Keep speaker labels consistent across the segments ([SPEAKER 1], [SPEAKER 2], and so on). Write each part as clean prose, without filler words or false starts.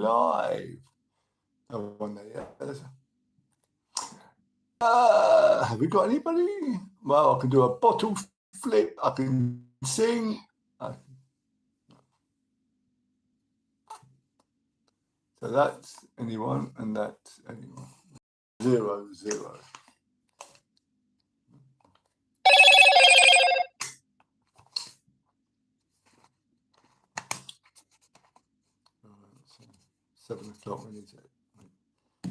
[SPEAKER 1] live. Oh, one there, have we got anybody? Well, I can do a bottle flip. I can sing. So that's anyone, and that's anyone. 0, 0. So 7 o'clock. When is it?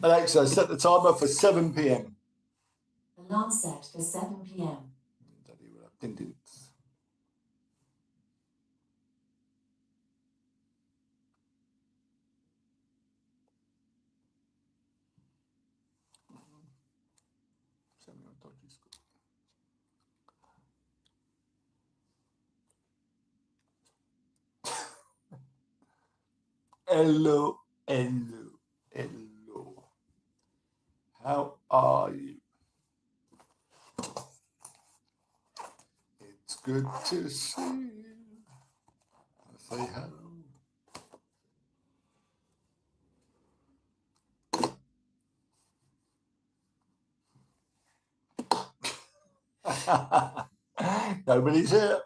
[SPEAKER 1] Alexa, set the timer for 7 p.m.
[SPEAKER 2] Alarm set for 7 p.m.
[SPEAKER 1] Hello, hello, hello. How are you? It's good to see you. I say hello. Nobody's here.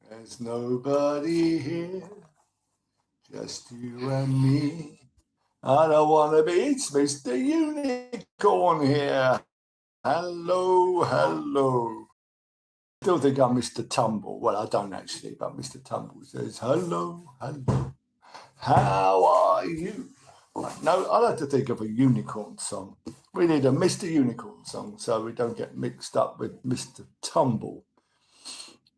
[SPEAKER 1] There's nobody here. Just you and me. I don't want to be. It's Mr. Unicorn here. Hello, hello. Still think I'm Mr. Tumble. Well, I don't actually, but Mr. Tumble says, hello, hello. How are you? No, I'll have to think of a unicorn song. We need a Mr. Unicorn song so we don't get mixed up with Mr. Tumble.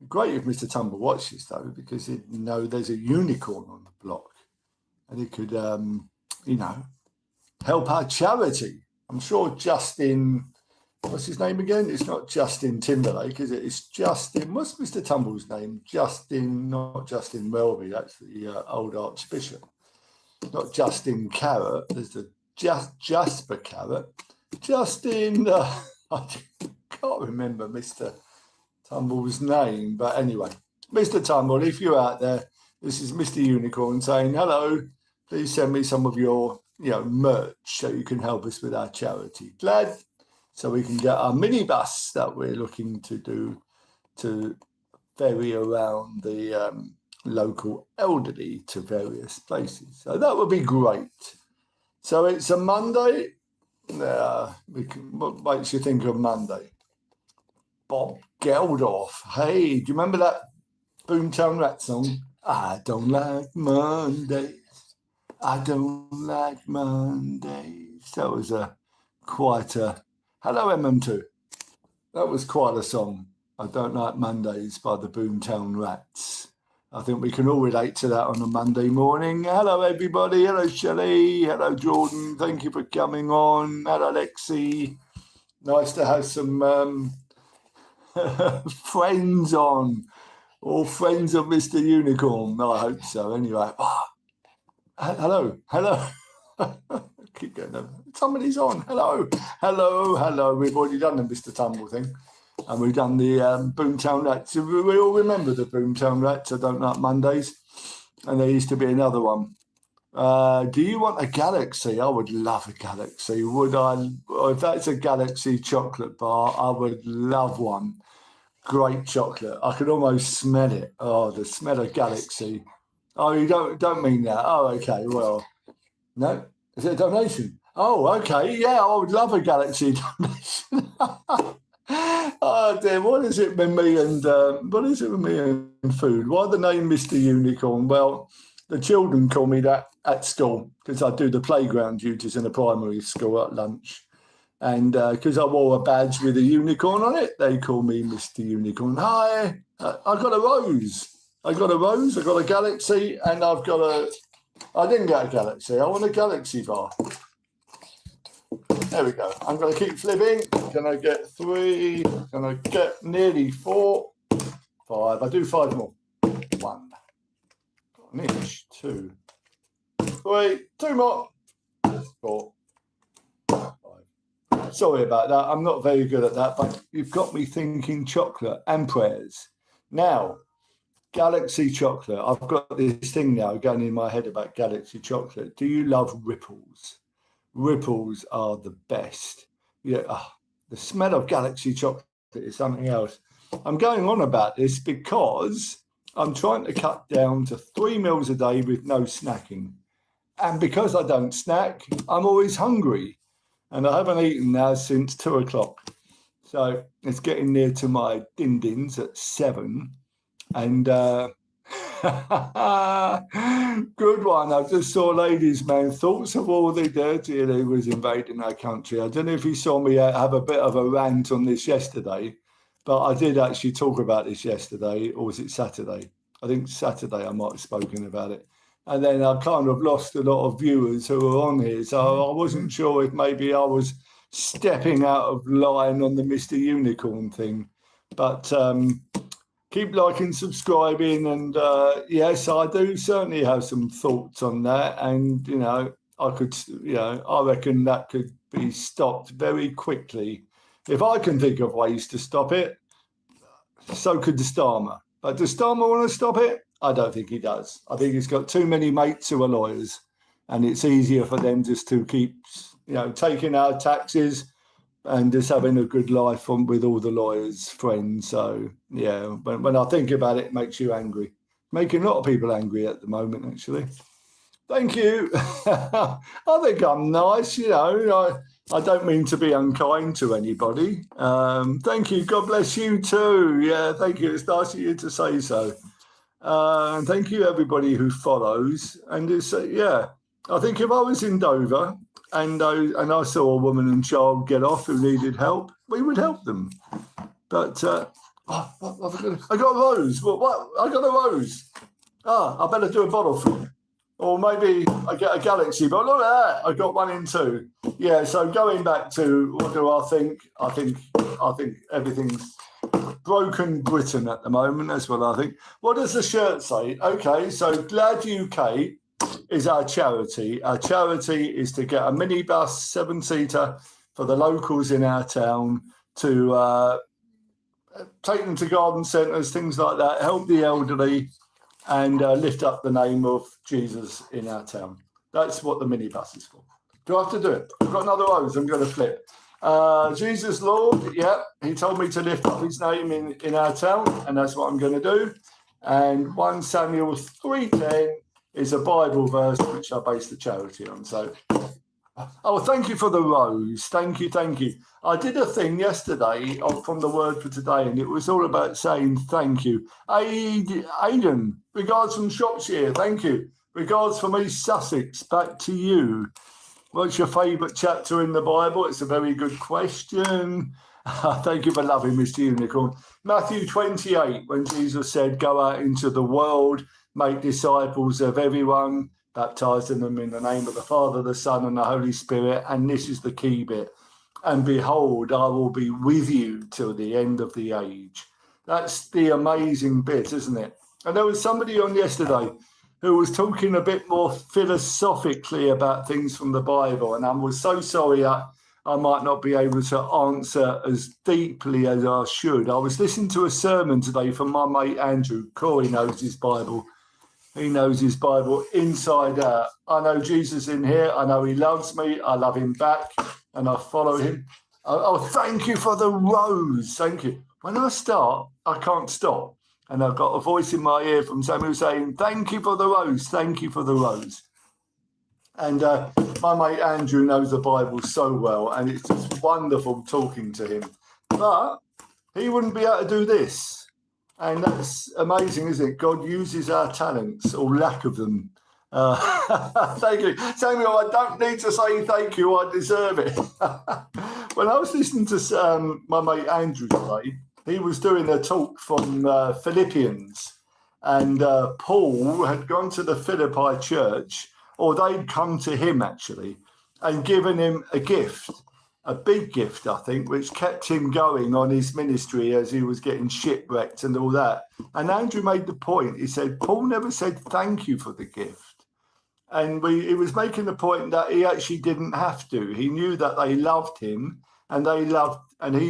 [SPEAKER 1] Great if Mr. Tumble watches, though, because he'd know there's a unicorn on the block and he could, help our charity. I'm sure Justin, what's his name again? It's not Justin Timberlake, is it? It's Justin, what's Mr. Tumble's name? Justin, not Justin Welby, that's the old Archbishop. Not Justin Carrot, there's the Jasper Carrot. Justin, I can't remember Mr. Tumble's name, but anyway, Mr. Tumble, if you're out there, this is Mr. Unicorn saying, hello, please send me some of your, merch so you can help us with our charity. Glad, so we can get our minibus that we're looking to do to ferry around the local elderly to various places. So that would be great. So it's a Monday. What makes you think of Monday? Bob Geldof. Hey, do you remember that Boomtown Rat song? I don't like Mondays. I don't like Mondays. That was quite a... Hello, MM2. That was quite a song. I don't like Mondays by the Boomtown Rats. I think we can all relate to that on a Monday morning. Hello, everybody. Hello, Shelley. Hello, Jordan. Thank you for coming on. Hello, Lexi. Nice to have some... friends on, or friends of Mr. Unicorn. No, I hope so. Anyway, hello. Keep going. Somebody's on. Hello. We've already done the Mr. Tumble thing, and we've done the Boomtown Rats. We all remember the Boomtown Rats. I don't like Mondays, and there used to be another one. Do you want a Galaxy? I would love a Galaxy. Would I? If that's a Galaxy chocolate bar, I would love one. Great chocolate. I could almost smell it. Oh, the smell of Galaxy. Oh, you don't mean that. Oh, okay. Well, no. Is it a donation? Oh, okay. Yeah, I would love a Galaxy donation. Oh dear. What is it with me and food? Why the name Mr. Unicorn? Well, the children call me that at school because I do the playground duties in a primary school at lunch. And because I wore a badge with a unicorn on it, they call me Mr. Unicorn. Hi, I got a rose. I got a Galaxy, and I didn't get a Galaxy. I want a Galaxy bar. There we go. I'm going to keep flipping. Can I get 3? Can I get nearly 4? 5. I do 5 more. 1. Got an inch. 2. 3. 2 more. 4. Sorry about that. I'm not very good at that, but you've got me thinking chocolate and prayers. Now, Galaxy chocolate. I've got this thing now going in my head about Galaxy chocolate. Do you love Ripples? Ripples are the best. Yeah, the smell of Galaxy chocolate is something else. I'm going on about this because I'm trying to cut down to 3 meals a day with no snacking. And because I don't snack, I'm always hungry. And I haven't eaten now since 2 o'clock. So it's getting near to my din-dins at 7. And good one. I just saw Ladies Man. Thoughts of all the dirty who was invading our country. I don't know if you saw me have a bit of a rant on this yesterday, but I did actually talk about this yesterday, or was it Saturday? I think Saturday I might have spoken about it. And then I kind of lost a lot of viewers who were on here. So I wasn't sure if maybe I was stepping out of line on the Mr. Unicorn thing. But keep liking, subscribing. And yes, I do certainly have some thoughts on that. And, you know, I reckon that could be stopped very quickly. If I can think of ways to stop it, so could the Starmer. But does Starmer want to stop it? I don't think he does. I think he's got too many mates who are lawyers, and it's easier for them just to keep, you know, taking our taxes and just having a good life with all the lawyers' friends. So, yeah, when I think about it, it makes you angry. Making a lot of people angry at the moment, actually. Thank you. I think I'm nice, you know. I don't mean to be unkind to anybody. Thank you. God bless you too. Yeah, thank you. It's nice of you to say so. And thank you, everybody who follows. And it's, I think if I was in Dover and I saw a woman and child get off who needed help, we would help them. But I got a rose. What? I got a rose. I better do a bottle for you. Or maybe I get a Galaxy, but look at that, I got one in 2. Yeah, so going back to what do I think? I think everything's broken Britain at the moment. That's what I think. What does the shirt say? Okay, so Glad UK is our charity. Our charity is to get a minibus 7-seater for the locals in our town to take them to garden centres, things like that, help the elderly, and lift up the name of Jesus in our town. That's what the minibus is for. Do I have to do it? I've got another rose I'm going to flip. Jesus Lord, yeah, he told me to lift up his name in our town, and that's what I'm going to do. And 1 Samuel 3:10 is a Bible verse which I base the charity on. So, thank you for the rose. Thank you. I did a thing yesterday from the Word for Today, and it was all about saying thank you. Aidan, regards from Shropshire, thank you. Regards from East Sussex, back to you. What's your favourite chapter in the Bible? It's a very good question. Thank you for loving Mr. Unicorn. Matthew 28, when Jesus said, go out into the world, make disciples of everyone, baptizing them in the name of the Father, the Son, and the Holy Spirit. And this is the key bit. And behold, I will be with you till the end of the age. That's the amazing bit, isn't it? And there was somebody on yesterday who was talking a bit more philosophically about things from the Bible. And I was so sorry I might not be able to answer as deeply as I should. I was listening to a sermon today from my mate Andrew. Corey knows his Bible. He knows his Bible inside out. I know Jesus in here. I know he loves me. I love him back. And I follow him. Thank you for the rose. Thank you. When I start, I can't stop. And I've got a voice in my ear from Samuel saying, thank you for the rose. Thank you for the rose. And my mate Andrew knows the Bible so well. And it's just wonderful talking to him. But he wouldn't be able to do this. And that's amazing, isn't it? God uses our talents, or lack of them. Thank you. Samuel, I don't need to say thank you, I deserve it. When I was listening to my mate Andrew today, he was doing a talk from Philippians, and Paul had gone to the Philippi church, or they'd come to him actually, and given him a gift, a big gift, I think, which kept him going on his ministry as he was getting shipwrecked and all that. And Andrew made the point. He said, Paul never said thank you for the gift. And he was making the point that he actually didn't have to. He knew that they loved him and he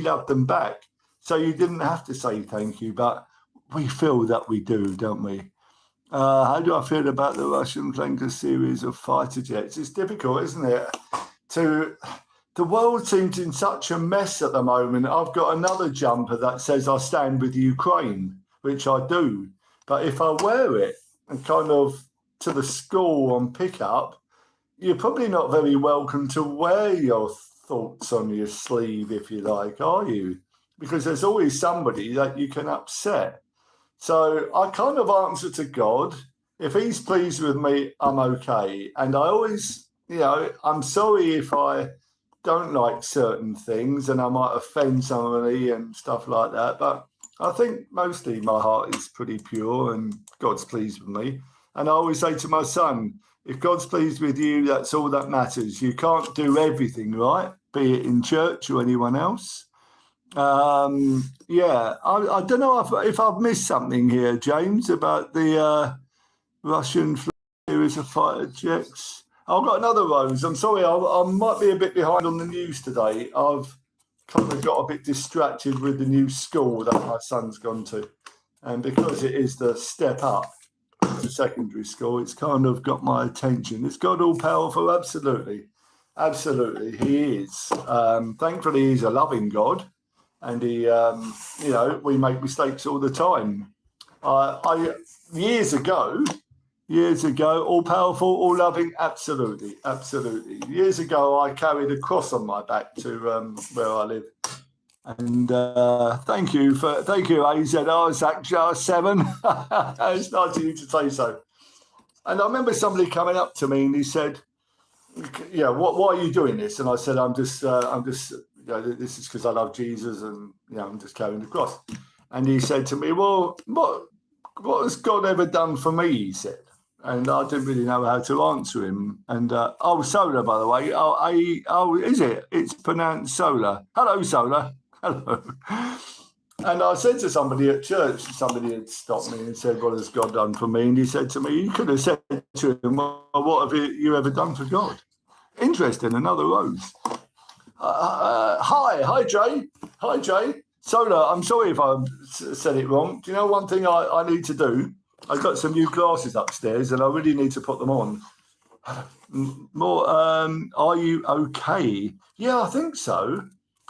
[SPEAKER 1] loved them back. So you didn't have to say thank you. But we feel that we do, don't we? How do I feel about the Russian flanker series of fighter jets? It's difficult, isn't it? The world seems in such a mess at the moment. I've got another jumper that says I stand with Ukraine, which I do. But if I wear it and kind of to the school on pickup, you're probably not very welcome to wear your thoughts on your sleeve, if you like, are you? Because there's always somebody that you can upset. So I kind of answer to God. If he's pleased with me, I'm okay. And I always, I'm sorry if I don't like certain things and I might offend somebody and stuff like that. But I think mostly my heart is pretty pure and God's pleased with me. And I always say to my son, if God's pleased with you, that's all that matters. You can't do everything right, be it in church or anyone else. I don't know if I've missed something here, James, about the Russian series of fighter jets. I've got another Rose. I'm sorry, I might be a bit behind on the news today. I've kind of got a bit distracted with the new school that my son's gone to. And because it is the step up to secondary school, it's kind of got my attention. Is God all powerful? Absolutely. Absolutely, he is. Thankfully, he's a loving God. And he, we make mistakes all the time. Years ago, all powerful, all loving, absolutely. Years ago, I carried a cross on my back to where I live. And thank you, AZR, Zach Jar 7. It's nice of you to say so. And I remember somebody coming up to me and he said, why are you doing this? And I said, I'm just this is because I love Jesus and, I'm just carrying the cross. And he said to me, well, what has God ever done for me, he said. And I didn't really know how to answer him. And, Solar, by the way. Is it? It's pronounced Solar. Hello, Solar. Hello. And I said to somebody at church, somebody had stopped me and said, what has God done for me? And he said to me, you could have said to him, well, what have you ever done for God? Interesting, another Rose. Hi, Jay. Solar, I'm sorry if I said it wrong. Do you know one thing I need to do? I've got some new glasses upstairs and I really need to put them on. More, are you okay? Yeah, I think so.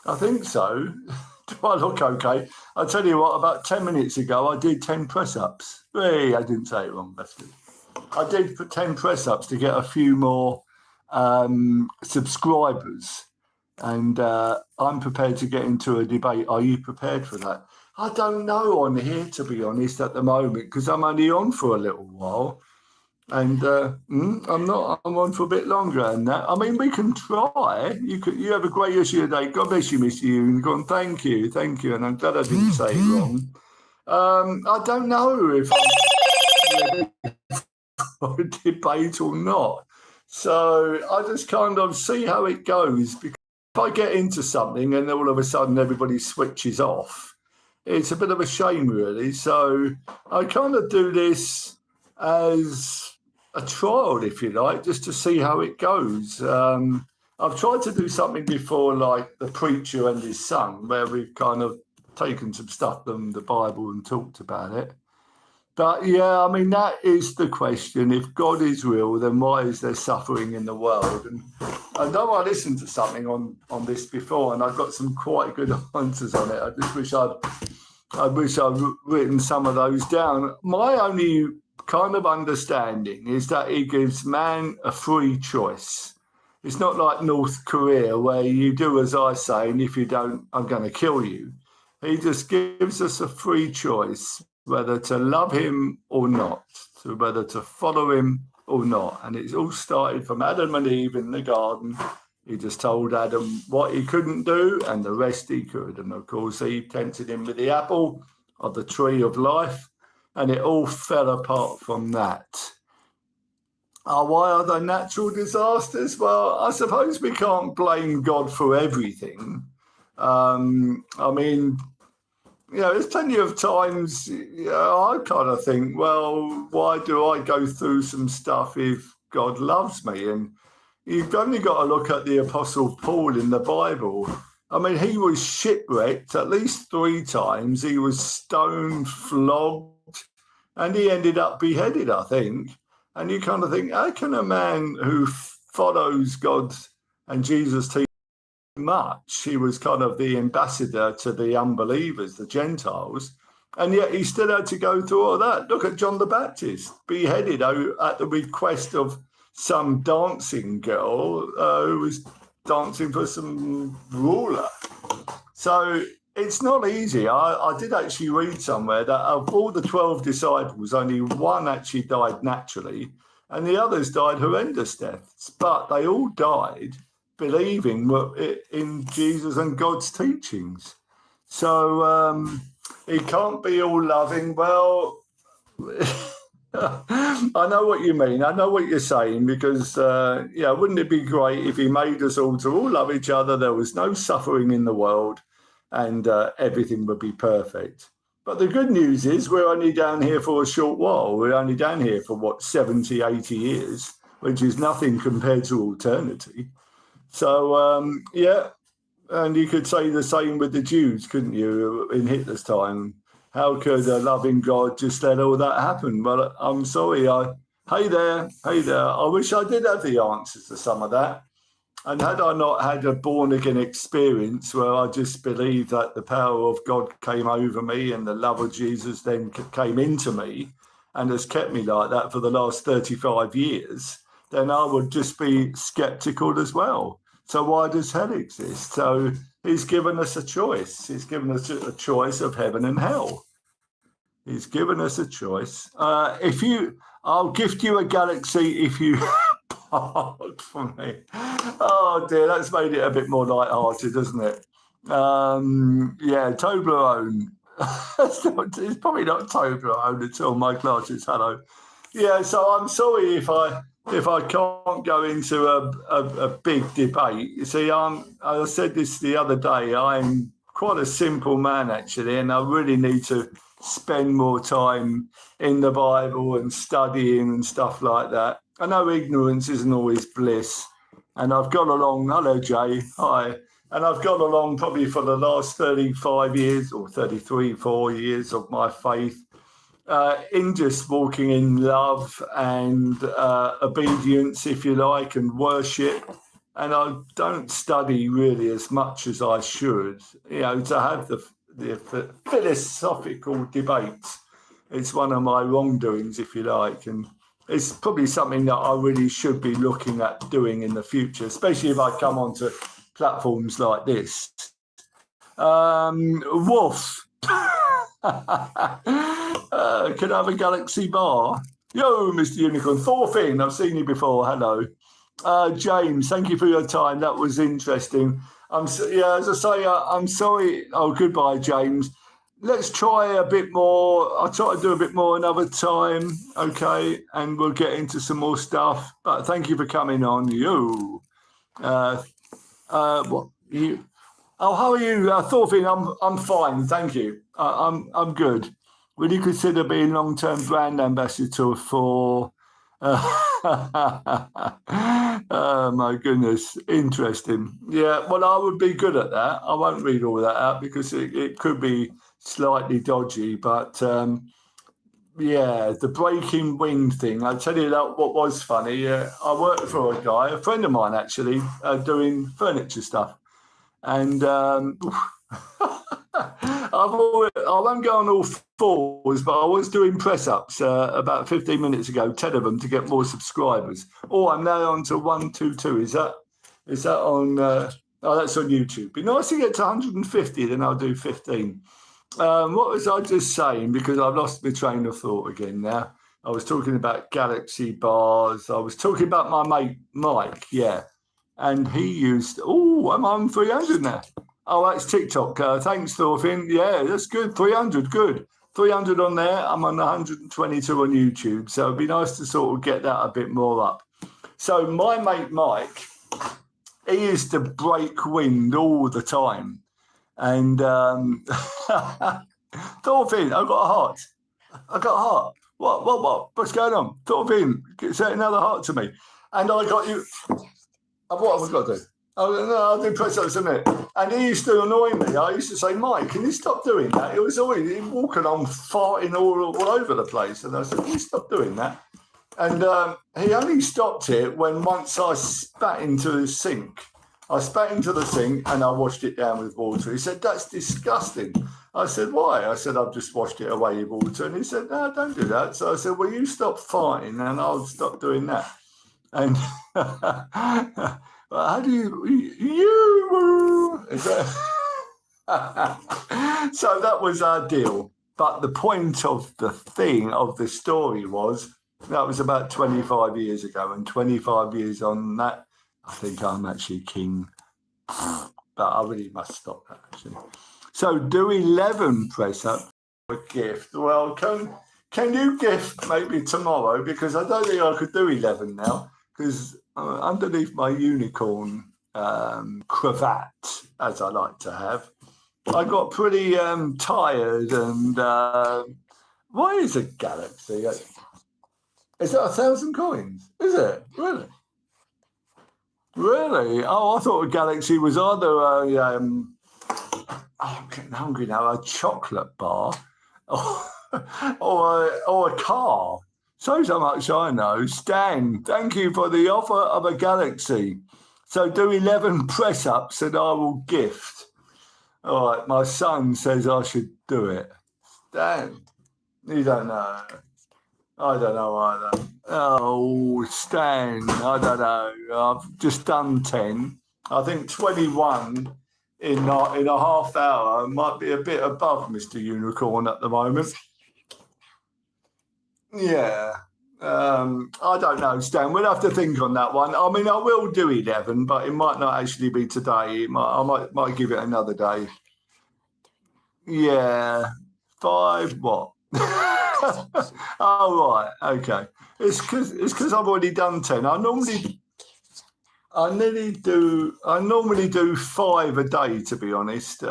[SPEAKER 1] Do I look okay? I'll tell you what, about 10 minutes ago, I did 10 press-ups. Hey, I didn't say it wrong, that's good. I did 10 press-ups to get a few more subscribers. And I'm prepared to get into a debate. Are you prepared for that? I don't know on here, to be honest, at the moment, because I'm only on for a little while. And I'm not. I'm on for a bit longer than that. I mean, we can try. You have a great rest of your day. God bless you, Mr. Ewan. Go on, thank you. And I'm glad I didn't say it wrong. I don't know if I'm for a debate or not. So I just kind of see how it goes. Because if I get into something and all of a sudden everybody switches off, it's a bit of a shame, really. So I kind of do this as a trial, if you like, just to see how it goes. I've tried to do something before, like The Preacher and His Son, where we've kind of taken some stuff from the Bible and talked about it. But yeah, I mean, that is the question. If God is real, then why is there suffering in the world? And I know I listened to something on this before, and I've got some quite good answers on it. I just wish I'd written some of those down. My only kind of understanding is that he gives man a free choice. It's not like North Korea where you do as I say, and if you don't, I'm going to kill you. He just gives us a free choice whether to love him or not, to whether to follow him or not. And it's all started from Adam and Eve in the garden. He just told Adam what he couldn't do and the rest he could. And of course, Eve tempted him with the apple of the tree of life. And it all fell apart from that. Why are there natural disasters? Well, I suppose we can't blame God for everything. I mean, there's plenty of times I kind of think, well, why do I go through some stuff if God loves me? And you've only got to look at the Apostle Paul in the Bible. I mean, he was shipwrecked at least 3 times. He was stoned, flogged, and he ended up beheaded, I think. And you kind of think, how can a man who follows God and Jesus teaching much, he was kind of the ambassador to the unbelievers, the Gentiles, and yet he still had to go through all that. Look at John the Baptist, beheaded at the request of some dancing girl who was dancing for some ruler. So it's not easy. I did actually read somewhere that of all the 12 disciples, only one actually died naturally, and the others died horrendous deaths. But they all died believing in Jesus and God's teachings. So he can't be all loving. Well, I know what you mean. I know what you're saying, because, wouldn't it be great if he made us all to all love each other? There was no suffering in the world, and everything would be perfect. But the good news is we're only down here for a short while. We're only down here for, 70, 80 years, which is nothing compared to eternity. So, and you could say the same with the Jews, couldn't you, in Hitler's time? How could a loving God just let all that happen? Well, I'm sorry. Hey there. I wish I did have the answers to some of that. And had I not had a born-again experience where I just believed that the power of God came over me and the love of Jesus then came into me and has kept me like that for the last 35 years, then I would just be skeptical as well. So why does hell exist? So he's given us a choice. He's given us a choice of heaven and hell. He's given us a choice. I'll gift you a galaxy if you part for me. Oh dear, that's made it a bit more light-hearted, doesn't it? Toblerone. It's probably not Toblerone at all. My class is hello. Yeah, so I'm sorry if I can't go into a big debate. You see, I said this the other day, I'm quite a simple man, actually, and I really need to spend more time in the Bible and studying and stuff like that. I know ignorance isn't always bliss, and I've gone along, hello, Jay, hi, and I've gone along probably for the last 35 years or 33, 4 years of my faith, in just walking in love and obedience, if you like, and worship. And I don't study really as much as I should, to have the philosophical debates. It's one of my wrongdoings, if you like, and it's probably something that I really should be looking at doing in the future, especially if I come onto platforms like this. Wolf. Can I have a Galaxy bar? Yo, Mr. Unicorn. Thorfinn, I've seen you before. Hello. James, thank you for your time. That was interesting. As I say, I'm sorry. Oh, goodbye, James. Let's try a bit more. I'll try to do a bit more another time, okay? And we'll get into some more stuff. But thank you for coming on. What you? Oh, how are you, Thorfinn? I'm fine, thank you. I'm good. Would you consider being long-term brand ambassador for? Oh my goodness, interesting. Yeah, well, I would be good at that. I won't read all that out because it could be slightly dodgy. But the breaking wing thing. I'll tell you that what was funny. I worked for a guy, a friend of mine actually, doing furniture stuff. And I won't go on all fours, but I was doing press-ups about 15 minutes ago, 10 of them, to get more subscribers. Oh, I'm now on to 122. Is that on? That's on YouTube. Be nice to get to 150, then I'll do 15. What was I just saying? Because I've lost my train of thought again now. I was talking about Galaxy bars. I was talking about my mate Mike, yeah. And he used, I'm on 300 now. Oh, that's TikTok. Thanks, Thorfinn. Yeah, that's good. 300, good. 300 on there. I'm on 122 on YouTube. So it'd be nice to sort of get that a bit more up. So my mate Mike, he used to break wind all the time. And Thorfinn, I've got a heart. What? What's going on? Thorfinn, say another heart to me. And I got you. What have I got to do? I do press ups, isn't it? And he used to annoy me. I used to say, Mike, can you stop doing that? It was always walking on, farting all over the place. And I said, can you stop doing that? And he only stopped it when once I spat into the sink. I spat into the sink and I washed it down with water. He said, that's disgusting. I said, why? I said, I've just washed it away with water. And he said, no, don't do that. So I said, well, you stop farting and I'll stop doing that. And how do you is that? So that was our deal. But the point of the story was that was about 25 years ago, and 25 years on that, I think I'm actually king. But I really must stop that actually. So do 11 press up a gift. Well, can you gift maybe tomorrow? Because I don't think I could do 11 now. Because underneath my unicorn cravat, as I like to have, I got pretty tired. And what is a galaxy? Is it 1,000 coins? Is it? Really? Really? Oh, I thought a galaxy was either I'm getting hungry now, a chocolate bar or a car. So much I know. Stan, thank you for the offer of a galaxy. So do 11 press-ups and I will gift. All right, my son says I should do it. Stan, you don't know. I don't know either. Oh, Stan, I don't know. I've just done 10. I think 21 in a half hour might be a bit above Mr. Unicorn at the moment. Yeah, I don't know, Stan. We'll have to think on that one. I mean, I will do 11, but it might not actually be today. I might give it another day. Yeah, 5 what? Oh right, okay. It's because I've already done 10. I normally do 5 a day, to be honest.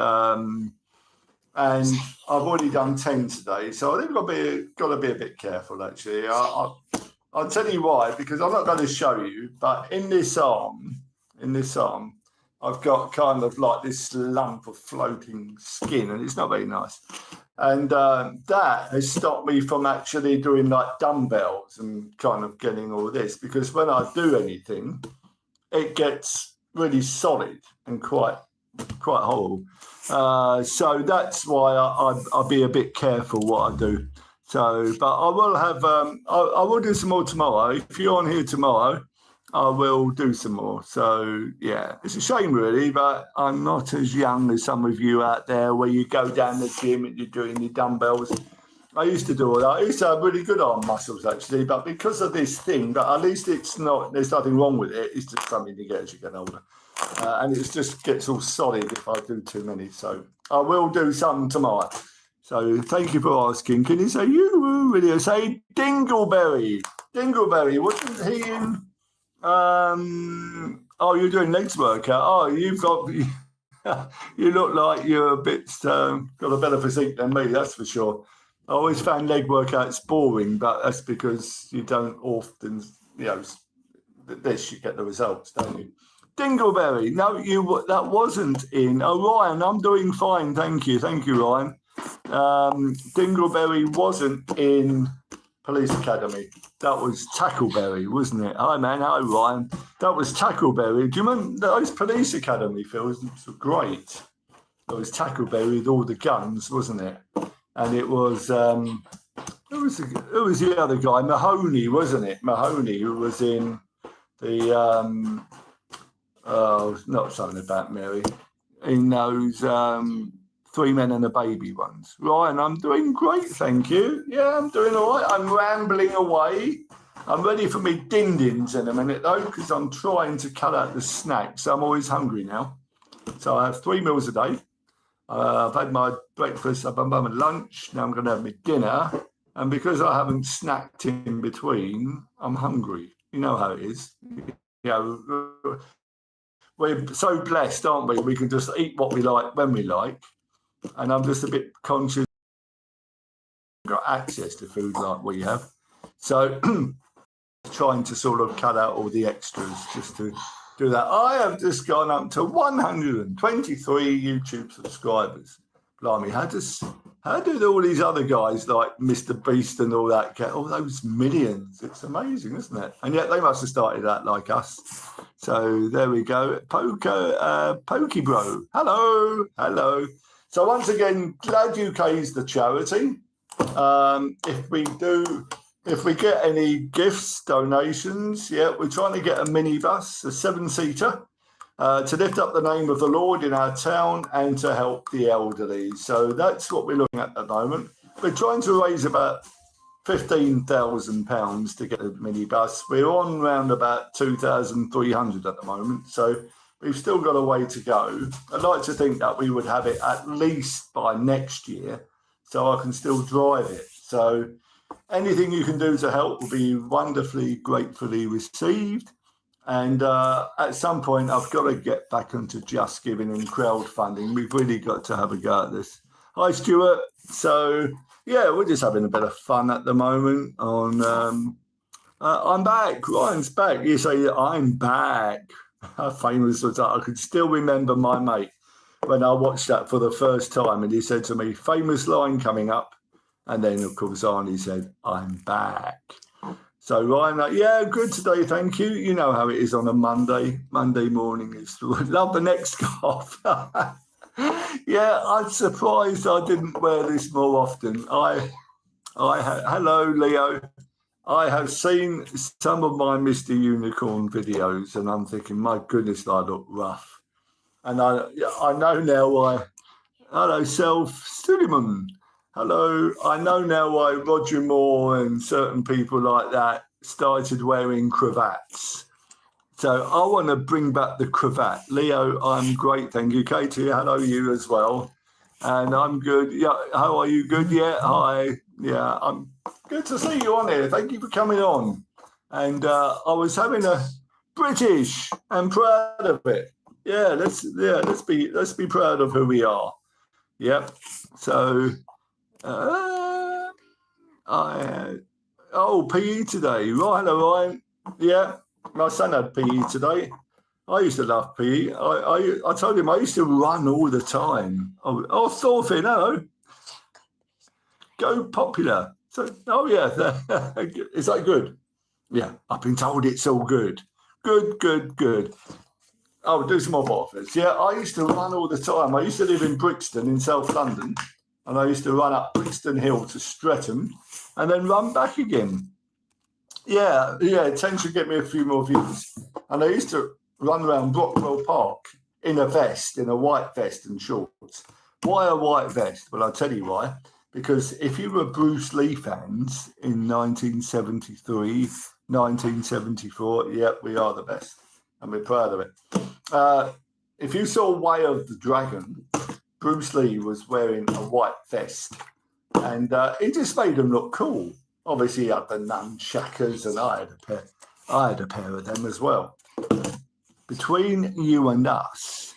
[SPEAKER 1] And I've already done 10 today, so I think I've got to be a bit careful, actually. I'll tell you why, because I'm not going to show you, but in this arm, I've got kind of like this lump of floating skin, and it's not very nice. And that has stopped me from actually doing like dumbbells and kind of getting all this, because when I do anything, it gets really solid and quite horrible. So that's why I'll be a bit careful what I do. So, but I will have, I will do some more tomorrow. If you're on here tomorrow, I will do some more. So, yeah, it's a shame really, but I'm not as young as some of you out there where you go down the gym and you're doing your dumbbells. I used to do all that. I used to have really good arm muscles actually, but because of this thing, but at least there's nothing wrong with it. It's just something you get as you get older. And it just gets all solid if I do too many. So I will do some tomorrow. So thank you for asking. Can you say you really say Dingleberry? Dingleberry, wasn't he in? Oh, you're doing legs workout. Oh, you've got. You look like you're a bit got a better physique than me. That's for sure. I always found leg workouts boring, but that's because you don't often, this you get the results, don't you? Dingleberry, no, that wasn't in. Oh, Ryan, I'm doing fine, thank you, Ryan. Dingleberry wasn't in Police Academy. That was Tackleberry, wasn't it? Hi, man. Hi, Ryan. That was Tackleberry. Do you remember those Police Academy films? It was great. It was Tackleberry with all the guns, wasn't it? And it was who was the other guy? Mahoney, wasn't it? Mahoney, who was in the not something about Mary. In those 3 Men and a Baby ones. Ryan, I'm doing great, thank you. Yeah, I'm doing all right. I'm rambling away. I'm ready for me din-dins in a minute though, because I'm trying to cut out the snacks. I'm always hungry now. So I have 3 meals a day. I've had my breakfast, I've had my lunch, now I'm going to have my dinner. And because I haven't snacked in between, I'm hungry. You know how it is. We're so blessed, aren't we? We can just eat what we like when we like. And I'm just a bit conscious we've got access to food like we have. So trying to sort of cut out all the extras just to do that. I have just gone up to 123 YouTube subscribers. Blimey, how do all these other guys like Mr. Beast and all that get all those millions? It's amazing, isn't it? And yet they must have started out like us. So there we go. Pokey Bro. Hello. So once again, Glad UK is the charity. If we get any gifts, donations, we're trying to get a minibus, a 7-seater, to lift up the name of the Lord in our town and to help the elderly. So that's what we're looking at the moment. We're trying to raise about £15,000 to get a minibus. We're on around about 2,300 at the moment. So we've still got a way to go. I'd like to think that we would have it at least by next year so I can still drive it. So anything you can do to help will be wonderfully, gratefully received. And at some point, I've got to get back into Just Giving and crowdfunding. We've really got to have a go at this. Hi, Stuart. So, we're just having a bit of fun at the moment. I'm back. Ryan's back. You say, I'm back. How famous was that? I could still remember my mate when I watched that for the first time. And he said to me, famous line coming up. And then, of course, Arnie said, I'm back. So Ryan, good today, thank you. You know how it is on a Monday. Monday morning is love the next scarf. I'm surprised I didn't wear this more often. Hello, Leo. I have seen some of my Mr. Unicorn videos, and I'm thinking, my goodness, I look rough. And I know now why. Hello, Suleiman. Hello, I know now why Roger Moore and certain people like that started wearing cravats. So I want to bring back the cravat. Leo, I'm great, thank you. Katie, hello, you as well. And I'm good. Yeah, how are you? Good? Yeah, hi. Yeah, I'm good to see you on here. Thank you for coming on. And I was having a British and proud of it. Let's be proud of who we are. Yep. So. PE today. Right, hello, Ryan. Yeah, my son had PE today. I used to love PE. I told him I used to run all the time. Thorfinn, hello. Go Popular. So, is that good? Yeah, I've been told it's all good. Good. Oh, do some more offers. Yeah, I used to run all the time. I used to live in Brixton in South London. And I used to run up Brixton Hill to Streatham and then run back again. It tends to get me a few more views. And I used to run around Brockwell Park in a white vest and shorts. Why a white vest? Well, I'll tell you why. Because if you were Bruce Lee fans in 1973, 1974, we are the best. And we're proud of it. If you saw Way of the Dragon, Bruce Lee was wearing a white vest, and it just made him look cool. Obviously, he had the nunchakas, and I had a pair of them as well. Between you and us,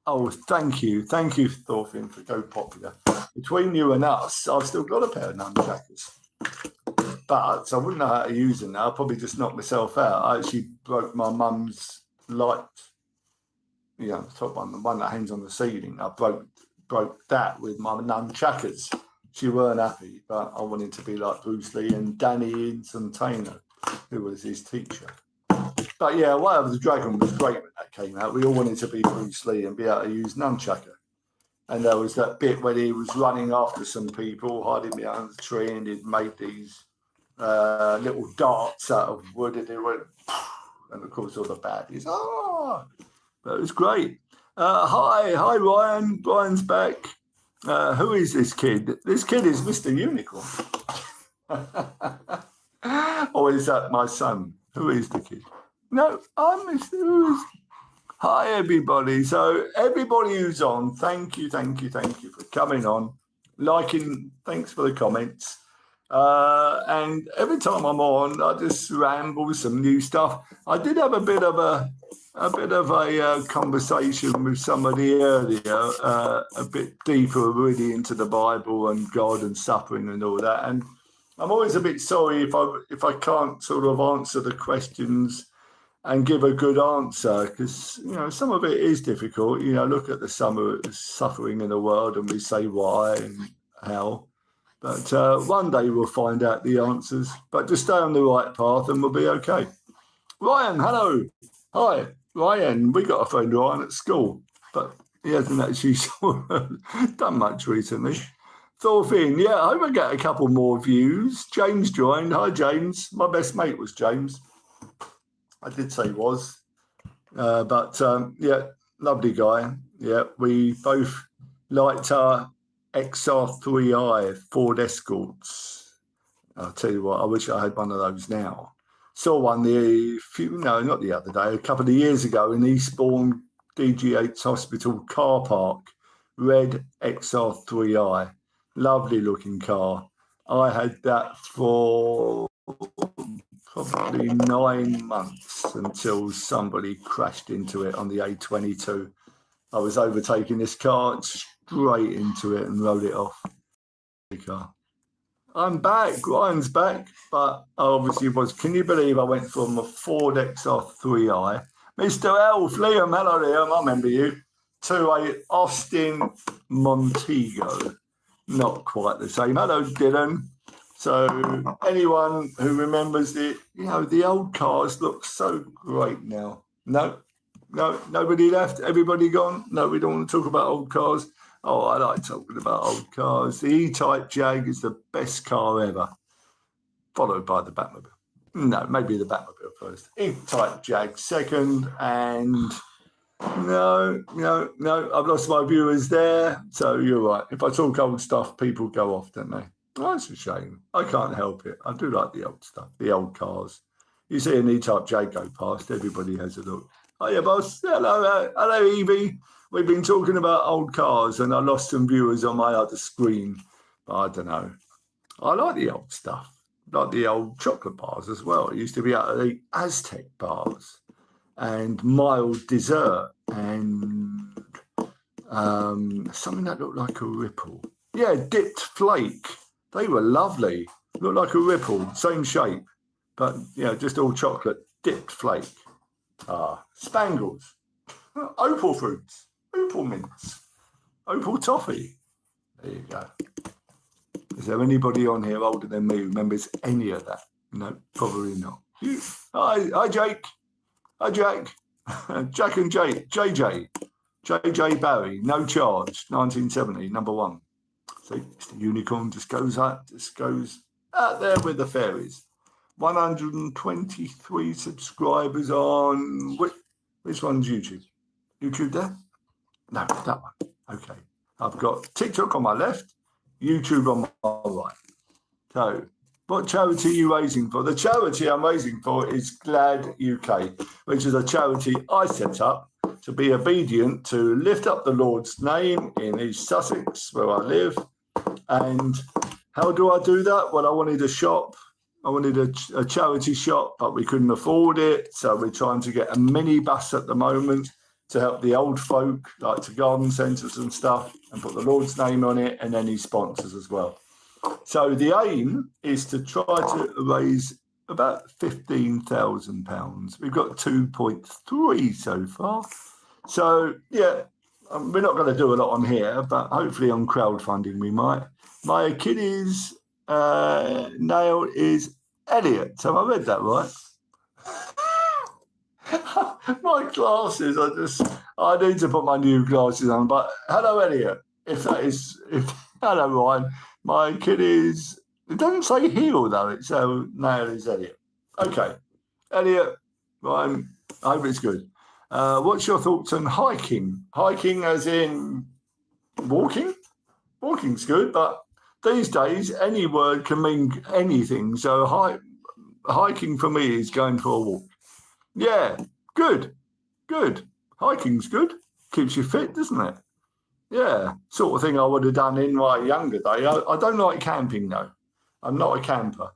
[SPEAKER 1] thank you, Thorfinn, for Go Popular. Between you and us, I've still got a pair of nunchakas, but I wouldn't know how to use them now. I'll probably just knock myself out. I actually broke my mum's light. The top one, the one that hangs on the ceiling. I broke that with my nunchakas. She weren't happy, but I wanted to be like Bruce Lee and Danny Insantano, who was his teacher. But Way of the Dragon was great when that came out. We all wanted to be Bruce Lee and be able to use nunchaka. And there was that bit when he was running after some people, hiding behind the tree, and he'd made these little darts out of wood, and they went, and of course all the baddies. But it was great. Hi, Ryan. Ryan's back. Who is this kid? This kid is Mr. Unicorn. Or is that my son? Who is the kid? No, I'm Mr. Hi, everybody. So everybody who's on, thank you for coming on, liking. Thanks for the comments. And every time I'm on, I just ramble some new stuff. I did have a bit of a conversation with somebody earlier, a bit deeper, really into the Bible and God and suffering and all that. And I'm always a bit sorry if I can't sort of answer the questions and give a good answer, because some of it is difficult. Look at the suffering in the world, and we say why and how. But one day we'll find out the answers. But just stay on the right path, and we'll be okay. Ryan, hello, hi, Ryan. We got a friend Ryan at school, but he hasn't actually done much recently. Thorfinn, yeah, I hope I get a couple more views. James joined. Hi, James. My best mate was James. I did say he was. But yeah, lovely guy. Yeah, we both liked our XR3i Ford Escorts. I'll tell you what, I wish I had one of those now. Saw one not the other day, a couple of years ago in Eastbourne DG8 Hospital car park. Red XR3i. Lovely looking car. I had that for probably 9 months until somebody crashed into it on the A22. I was overtaking this car straight into it and rode it off. I'm back. Ryan's back, but I obviously was. Can you believe I went from a Ford XR3i, Mr. Elf, Liam, hello Liam, I remember you, to a Austin Montego. Not quite the same. Hello, Dylan. So anyone who remembers it, the old cars look so great now. No, nobody left. Everybody gone. No, we don't want to talk about old cars. Oh, I like talking about old cars. The E-Type Jag is the best car ever, followed by the Batmobile. No, maybe the Batmobile first. E-Type Jag second, and no, I've lost my viewers there. So you're right. If I talk old stuff, people go off, don't they? Oh, that's a shame. I can't help it. I do like the old stuff, the old cars. You see an E-Type Jag go past, everybody has a look. Hiya, boss. Hello, Evie. We've been talking about old cars, and I lost some viewers on my other screen. But I don't know. I like the old stuff. Like the old chocolate bars as well. I used to be able to eat Aztec bars and mild dessert and something that looked like a ripple. Yeah, dipped flake. They were lovely. Looked like a ripple, same shape, but just all chocolate, dipped flake. Spangles, opal fruits, opal mints, opal toffee. There you go. Is there anybody on here older than me who remembers any of that? No, probably not. Hi, Jake. Hi, Jack. Jack and Jake. JJ Barry, no charge, 1970, number 1. See, Mr. Unicorn just goes out there with the fairies. 123 subscribers on which one's YouTube? YouTube there? No, that one. Okay. I've got TikTok on my left, YouTube on my right. So, what charity are you raising for? The charity I'm raising for is GLAD UK, which is a charity I set up to be obedient to lift up the Lord's name in East Sussex, where I live. And how do I do that? Well, I wanted a shop. I wanted a charity shop, but we couldn't afford it. So we're trying to get a minibus at the moment to help the old folk, like to garden centres and stuff, and put the Lord's name on it, and any sponsors as well. So the aim is to try to raise about £15,000. We've got 2.3 so far. So, yeah, we're not going to do a lot on here, but hopefully on crowdfunding we might. My kiddies' name is Elliot. Have I read that right? My glasses, I need to put my new glasses on. But hello, Elliot. Hello, Ryan. My kiddies, it doesn't say heel though. It's nail is Elliot. Okay, Elliot, Ryan, I hope it's good. What's your thoughts on hiking? Hiking as in walking? Walking's good, but these days any word can mean anything. So hiking for me is going for a walk. Yeah, good. Hiking's good. Keeps you fit, doesn't it? Yeah, sort of thing I would have done in my younger day. I don't like camping though. I'm not a camper.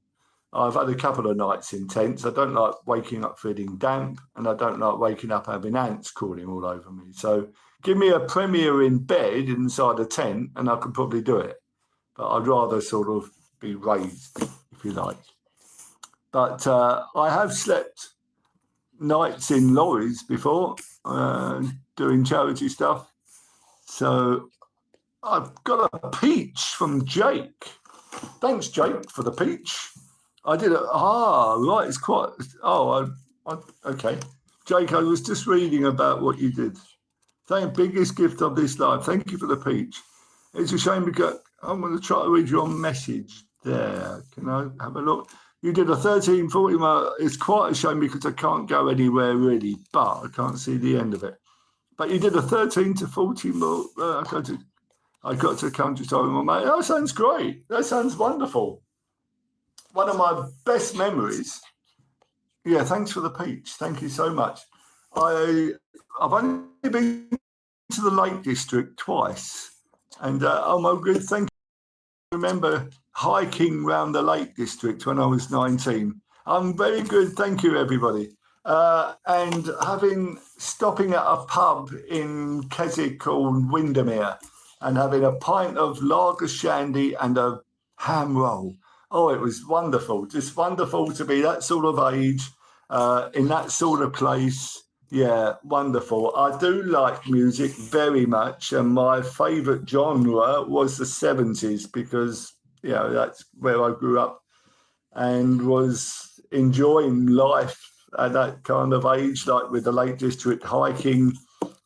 [SPEAKER 1] I've had a couple of nights in tents. I don't like waking up feeling damp, and I don't like waking up having ants crawling all over me. So give me a Premier in bed inside a tent and I could probably do it. But I'd rather sort of be raised, if you like. But I have slept nights in lorries before, doing charity stuff. So I've got a peach from Jake. Thanks, Jake, for the peach. I did it. Right. It's quite. Okay. Jake, I was just reading about what you did. Biggest gift of this life. Thank you for the peach. It's a shame because I'm going to try to read your message there. Can I have a look? You did a 13:40 mile. It's quite a shame because I can't go anywhere really, but I can't see the end of it. But you did a 13 to 40 mile. I got to countryside with my mate. That sounds great. That sounds wonderful. One of my best memories. Yeah, thanks for the peach. Thank you so much. I've only been to the Lake District twice. And oh my good, thank you. I remember hiking around the Lake District when I was 19. I'm very good, thank you everybody. And stopping at a pub in Keswick called Windermere and having a pint of lager shandy and a ham roll. Oh, it was wonderful. Just wonderful to be that sort of age, in that sort of place. Yeah, wonderful. I do like music very much, and my favourite genre was the 70s because, you know, that's where I grew up and was enjoying life at that kind of age, like with the Lake District, hiking,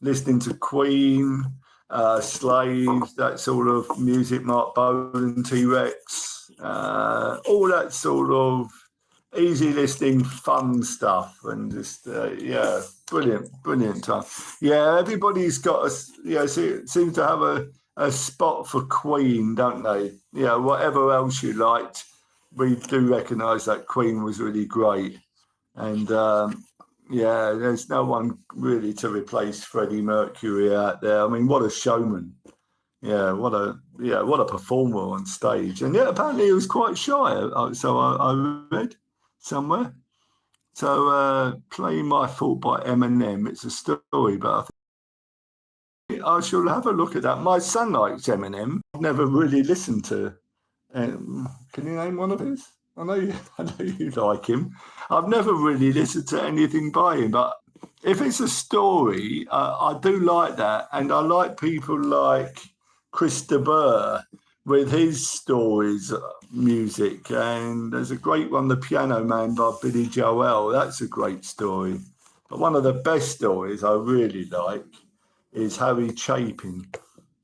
[SPEAKER 1] listening to Queen, Slade, that sort of music, Mark Bolan, T-Rex, all that sort of easy listening, fun stuff, and just brilliant time. Yeah, everybody's got seems to have a spot for Queen, don't they? Yeah, whatever else you liked, we do recognise that Queen was really great, and there's no one really to replace Freddie Mercury out there. I mean, what a showman! Yeah, what a performer on stage, and yeah, apparently he was quite shy. So I read somewhere. So Playing My Fault by Eminem. It's a story, but I shall have a look at that. My son likes Eminem. I've never really listened to. Can you name one of his? I know you like him. I've never really listened to anything by him, but if it's a story, I do like that, and I like people like Chris de Burgh with his stories, music, and there's a great one, The Piano Man by Billy Joel. That's a great story. But one of the best stories I really like is Harry Chapin.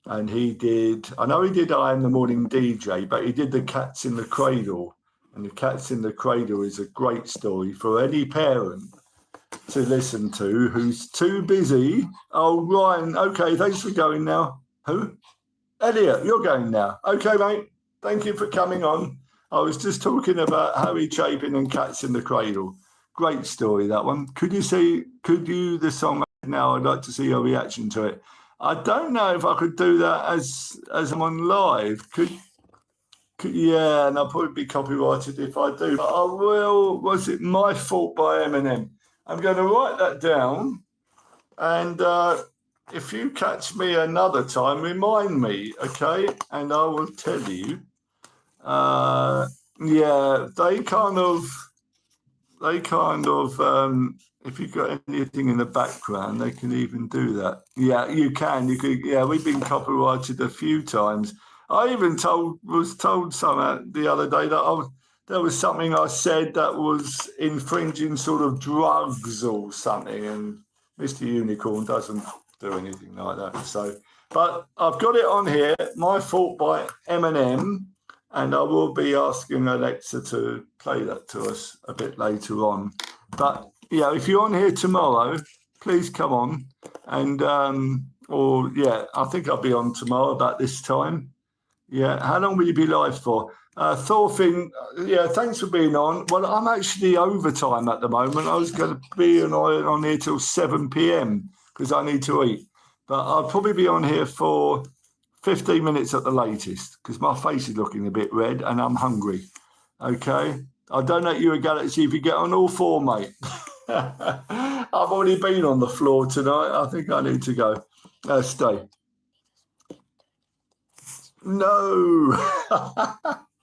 [SPEAKER 1] And I know he did I Am the Morning DJ, but he did The Cats in the Cradle. And The Cats in the Cradle is a great story for any parent to listen to who's too busy. Oh, Ryan, okay, thanks for going now. Who? Elliot, you're going now. Okay, mate. Thank you for coming on. I was just talking about Harry Chapin and Cats in the Cradle. Great story, that one. Could you the song now? I'd like to see your reaction to it. I don't know if I could do that as I'm on live. Yeah, and I'll probably be copyrighted if I do. But I will. Was it My Fault by Eminem? I'm going to write that down, and if you catch me another time, remind me, okay? And I will tell you. They kind of. If you've got anything in the background, they can even do that. Yeah, you can. You could. Yeah, we've been copyrighted a few times. I even was told the other day that there was something I said that was infringing sort of drugs or something, and Mr. Unicorn doesn't do anything like that. So, but I've got it on here. My Fault by Eminem, and I will be asking Alexa to play that to us a bit later on. But yeah, if you're on here tomorrow, please come on. And I think I'll be on tomorrow about this time. Yeah, how long will you be live for? Thorfinn, thanks for being on. Well, I'm actually overtime at the moment. I was going to be on here till 7 p.m. because I need to eat. But I'll probably be on here for 15 minutes at the latest because my face is looking a bit red and I'm hungry. Okay? I donate you a Galaxy if you get on all four, mate. I've already been on the floor tonight. I think I need to go. Stay. No.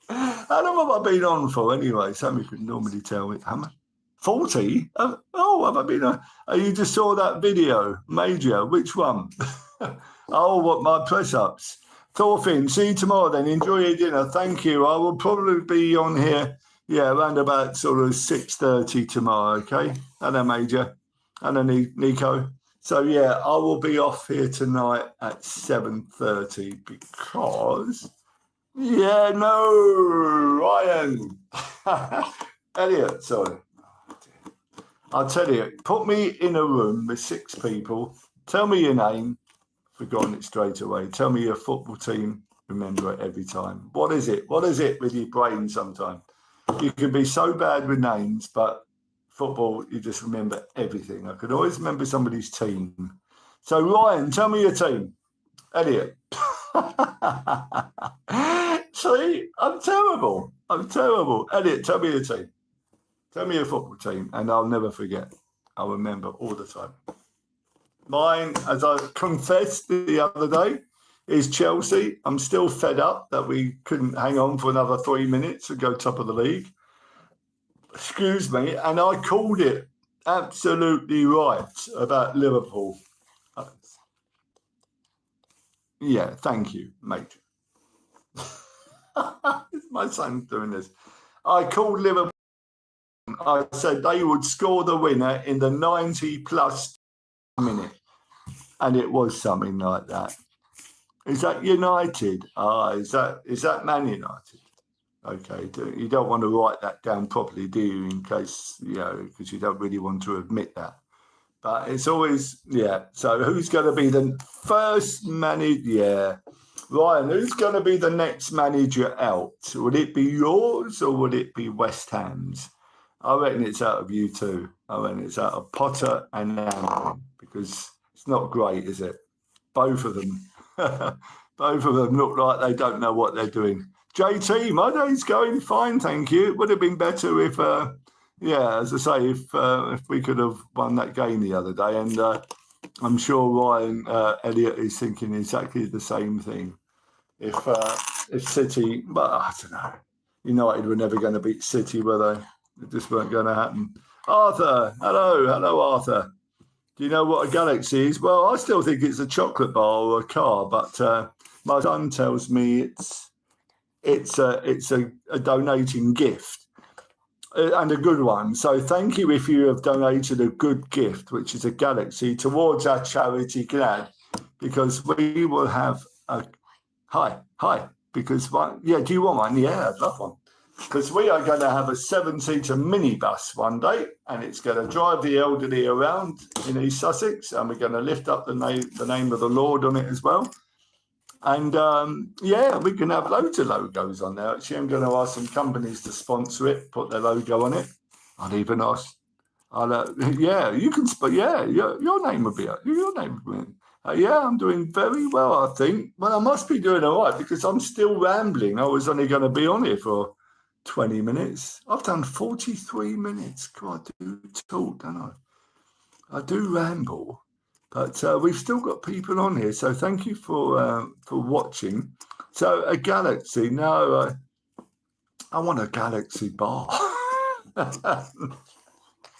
[SPEAKER 1] How long have I been on for anyway? Somebody could normally tell me. 40? Oh, have I been? You just saw that video, Major. Which one? Oh, what, my press-ups. Thorfinn, see you tomorrow then. Enjoy your dinner. Thank you. I will probably be on here, around about sort of 6:30 tomorrow, okay? Hello, Major. Hello, Nico. So, I will be off here tonight at 7:30 because... Ryan. Elliot, sorry. I'll tell you, put me in a room with 6 people. Tell me your name. Forgotten it straight away. Tell me your football team. Remember it every time. What is it? What is it with your brain sometimes? You can be so bad with names, but football, you just remember everything. I could always remember somebody's team. So, Ryan, tell me your team. Elliot. See, I'm terrible. Elliot, tell me your team. Tell me your football team, and I'll never forget. I'll remember all the time. Mine, as I confessed the other day, is Chelsea. I'm still fed up that we couldn't hang on for another 3 minutes and go top of the league. Excuse me. And I called it absolutely right about Liverpool. Thank you, mate. My son's doing this. I called Liverpool. I said they would score the winner in the 90-plus minute. And it was something like that. Is that United? Is that Man United? Okay, you don't want to write that down properly, do you? In case, because you don't really want to admit that. But it's always, So who's going to be the first manager? Ryan, who's going to be the next manager out? Would it be yours or would it be West Ham's? I reckon it's out of you two. I reckon it's out of Potter and Amorim, because it's not great, is it? Both of them. Both of them look like they don't know what they're doing. JT, my day's going fine, thank you. It would have been better if, as I say, if we could have won that game the other day. And I'm sure Ryan Elliott is thinking exactly the same thing. If City, but I don't know. United were never going to beat City, were they? It just weren't going to happen. Arthur, hello, Arthur. Do you know what a galaxy is? Well, I still think it's a chocolate bar or a car, but my son tells me it's a donating gift and a good one. So thank you if you have donated a good gift, which is a galaxy, towards our charity GLAD, because we will have a hi. Because do you want one? Yeah, I'd love one. Because we are going to have a 7-seater minibus one day, and it's going to drive the elderly around in East Sussex, and we're going to lift up the name of the Lord on it as well. And we can have loads of logos on there. Actually, I'm going to ask some companies to sponsor it, put their logo on it. I'll even ask. You can. Your name would be. Your name would be. I'm doing very well, I think. Well, I must be doing all right because I'm still rambling. I was only going to be on here for 20 minutes. I've done 43 minutes. God, I do talk, don't I? I do ramble. But we've still got people on here, so thank you for watching. So a galaxy, no, I want a galaxy bar.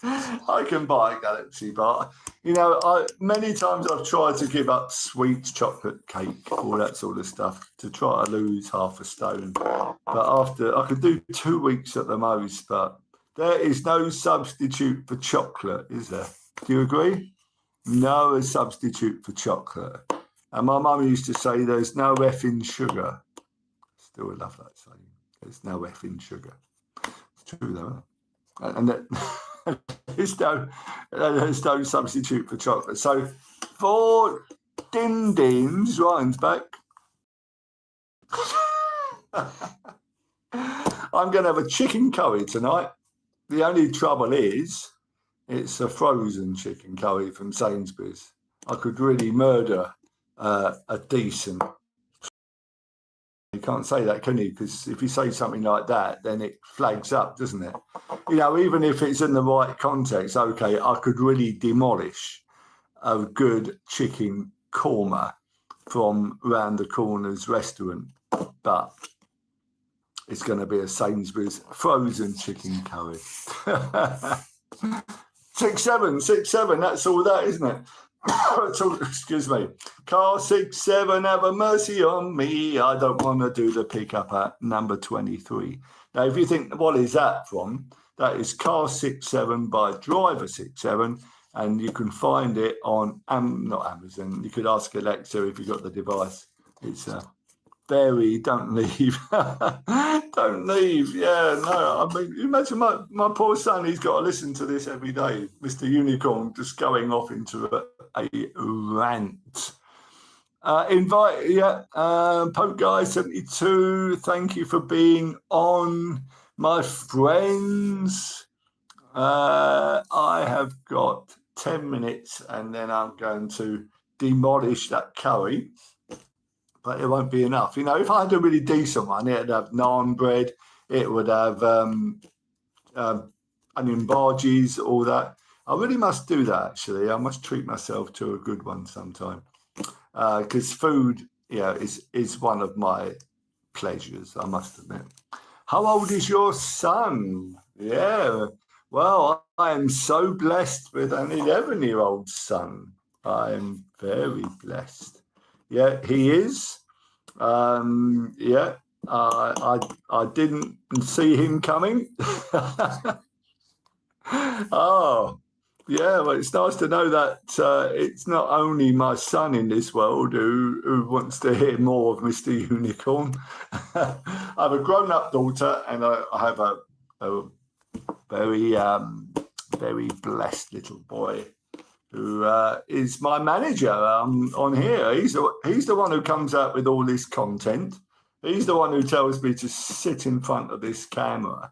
[SPEAKER 1] I can buy a galaxy bar. Many times I've tried to give up sweet chocolate cake, all that sort of stuff, to try to lose half a stone. But after, I could do 2 weeks at the most, but there is no substitute for chocolate, is there? Do you agree? No substitute for chocolate. And my mum used to say there's no effing sugar. Still love that saying. There's no effing sugar. It's true though. And that there's no substitute for chocolate. So for Dins, Ryan's back. I'm going to have a chicken curry tonight. The only trouble is, it's a frozen chicken curry from Sainsbury's. I could really murder a decent. You can't say that, can you? Because if you say something like that, then it flags up, doesn't it? Even if it's in the right context, okay, I could really demolish a good chicken korma from round the corner's restaurant. But it's going to be a Sainsbury's frozen chicken curry. 6-7. That's all that, isn't it? Excuse me. Car 6-7, have a mercy on me. I don't want to do the pickup at number 23. Now, if you think, what is that from? That is Car 6-7 by Driver 6-7, and you can find it on, not Amazon. You could ask Alexa if you got the device. It's very, don't leave. Don't leave. Yeah, no, I mean, imagine my poor son, he's got to listen to this every day. Mr. Unicorn just going off into a rant. Poke Guy 72, thank you for being on, my friends. I have got 10 minutes and then I'm going to demolish that curry, but it won't be enough. You know, if I had a really decent one, it'd have naan bread, it would have onion bhajis, all that. I really must do that, actually. I must treat myself to a good one sometime. Because food, is one of my pleasures, I must admit. How old is your son? Yeah, well, I am so blessed with an 11-year-old son. I am very blessed. Yeah, he is. I didn't see him coming. Oh, yeah, well, it's nice to know that it's not only my son in this world who wants to hear more of Mr. Unicorn. I have a grown-up daughter, and I have a very, very blessed little boy who is my manager on here. He's the one who comes out with all this content. He's the one who tells me to sit in front of this camera.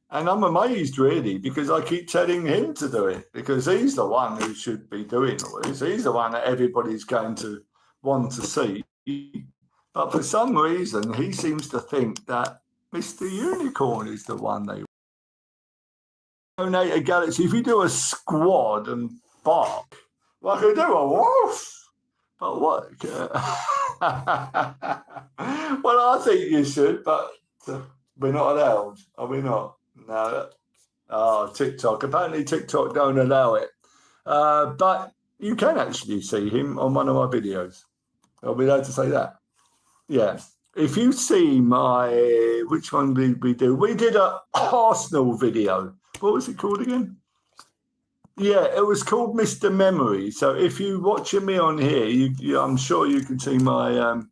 [SPEAKER 1] And I'm amazed, really, because I keep telling him to do it, because he's the one who should be doing all this. He's the one that everybody's going to want to see. But for some reason, he seems to think that Mr. Unicorn is the one they donate a galaxy. If you do a squad and bark, well, I could do a woof. But what? Well, I think you should, but we're not allowed. Are we not? No. Oh, TikTok. Apparently TikTok don't allow it. But you can actually see him on one of my videos. I'll be allowed to say that. Yeah. If you see which one did we do? We did an Arsenal video. What was it called again? Yeah, it was called Mr. Memory. So if you're watching me on here, I'm sure you can see my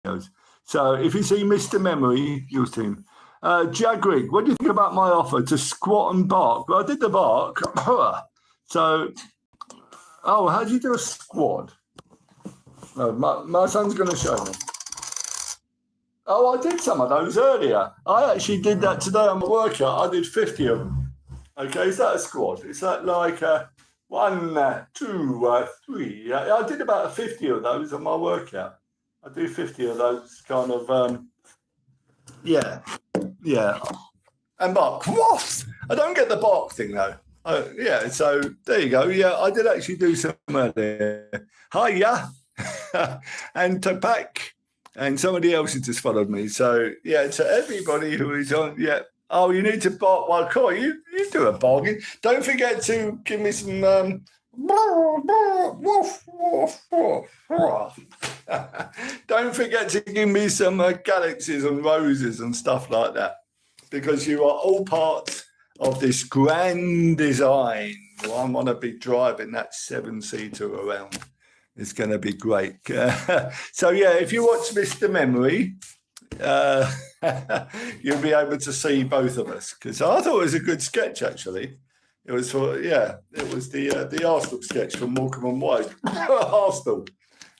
[SPEAKER 1] videos. So if you see Mr. Memory, you'll see him. Jagrig, what do you think about my offer to squat and bark? Well, I did the bark. So, how do you do a squad? No, my son's going to show me. Oh, I did some of those earlier. I actually did that today on my workout. I did 50 of them. Okay, is that a squad? Is that like 1, 2, 3? I did about 50 of those on my workout. I do 50 of those kind of, yeah. And bark. What? I don't get the bark thing, though. Yeah, so there you go. Yeah, I did actually do some earlier. Hiya. And Tupac. And somebody else has just followed me. So, yeah, to everybody who is on, yeah. Oh, you need to bark. Well, cool. You do a bargain. Don't forget to give me some don't forget to give me some galaxies and roses and stuff like that, because you are all part of this grand design. Well, I'm going to be driving that 7-seater around. It's going to be great. So, yeah, if you watch Mr. Memory, you'll be able to see both of us, because I thought it was a good sketch, actually. It was the Arsenal sketch from Morecambe and Wise. Arsenal.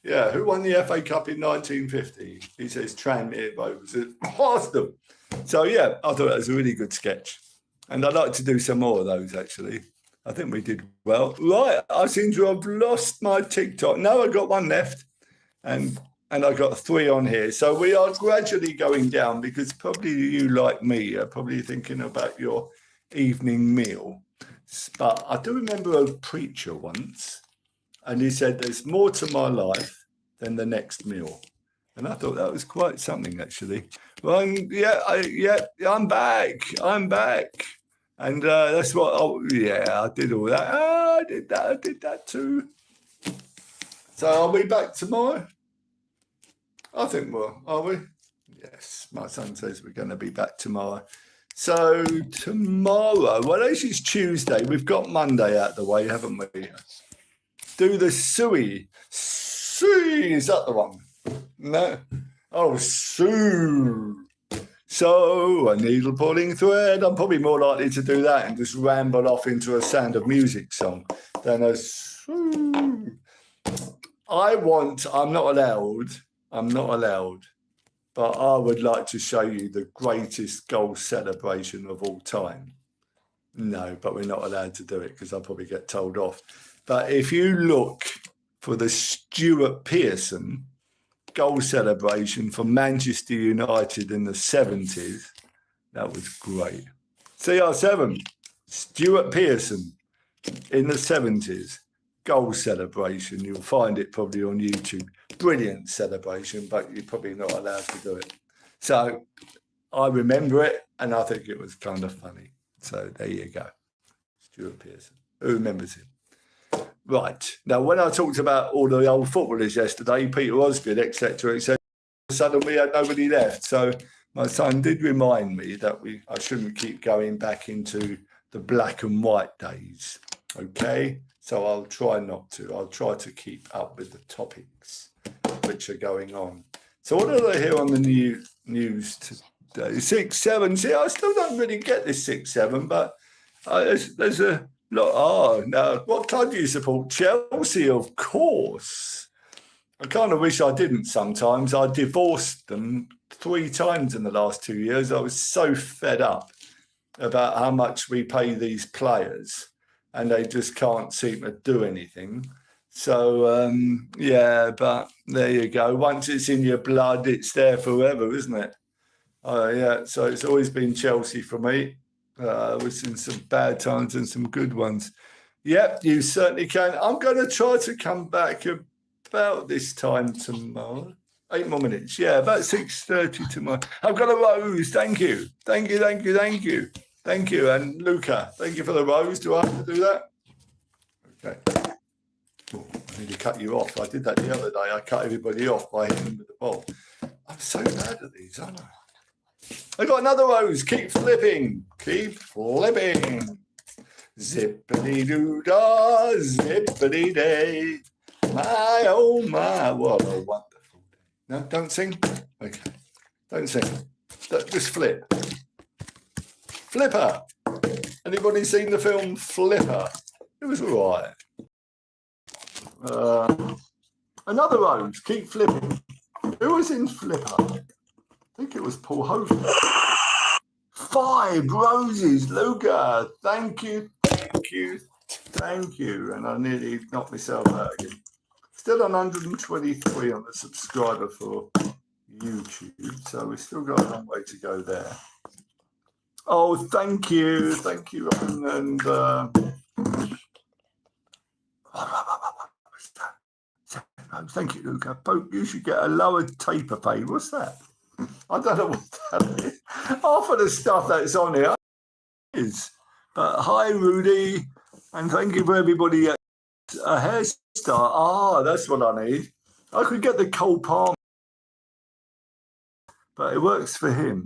[SPEAKER 1] Yeah, who won the FA Cup in 1950? He says Tranmere Rovers. Arsenal. So, yeah, I thought it was a really good sketch. And I'd like to do some more of those, actually. I think we did well. Right, I seem to have lost my TikTok. No, I got one left. And I got 3 on here. So we are gradually going down, because probably you, like me, are probably thinking about your evening meal. But I do remember a preacher once, and he said, there's more to my life than the next meal. And I thought that was quite something, actually. Well, I'm back. And that's what, I did all that. I did that too. So are we back tomorrow? I think are we? Yes, my son says we're going to be back tomorrow. So tomorrow, well, this is Tuesday. We've got Monday out of the way, haven't we? Do the Sui. Sui, is that the one? No. Oh, Sue. So a needle pulling thread. I'm probably more likely to do that and just ramble off into a Sound of Music song than a Sue. I'm not allowed, but I would like to show you the greatest goal celebration of all time. No, but we're not allowed to do it because I'll probably get told off. But if you look for the Stuart Pearson goal celebration for Manchester United in the 70s, that was great. CR7, Stuart Pearson in the 70s, goal celebration. You'll find it probably on YouTube. Brilliant celebration, but you're probably not allowed to do it. So I remember it, and I think it was kind of funny. So there you go. Stuart Pearson. Who remembers him? Right. Now, when I talked about all the old footballers yesterday, Peter Osgood, etc., suddenly we had nobody left. So my son did remind me that I shouldn't keep going back into the black and white days. Okay? So I'll try not to. I'll try to keep up with the topics which are going on. So what are they here on the news today? 6-7. See, I still don't really get this 6-7, but there's a lot. Oh, now, what club do you support? Chelsea, of course. I kind of wish I didn't sometimes. I divorced them 3 times in the last 2 years. I was so fed up about how much we pay these players and they just can't seem to do anything. So, but there you go. Once it's in your blood, it's there forever, isn't it? Yeah, so it's always been Chelsea for me. We've seen some bad times and some good ones. Yep, you certainly can. I'm going to try to come back about this time tomorrow. 8 more minutes. Yeah, about 6:30 tomorrow. I've got a rose. Thank you. Thank you. And Luca, thank you for the rose. Do I have to do that? Okay. Oh, I need to cut you off. I did that the other day. I cut everybody off by hitting them with the ball. I'm so bad at these, aren't I? I got another rose. Keep flipping. Zippity-doo-dah, zippity-day. My, oh my, what a wonderful day. No, don't sing? Okay. Don't sing. Just flip. Flipper. Anybody seen the film Flipper? It was all right. Another rose. Keep flipping. Who was in Flipper? I think it was Paul Hogan. 5 roses, Luca. Thank you. And I nearly knocked myself out again. Still on 123 on the subscriber for YouTube, so we've still got a long way to go there. Oh, thank you, Robin, and thank you, Luca. Pope, you should get a lower taper pay. What's that? I don't know what that is. Half of the stuff that's on here is. But hi, Rudy, and thank you for everybody. A hairstyle. That's what I need. I could get the Cole Palmer, but it works for him.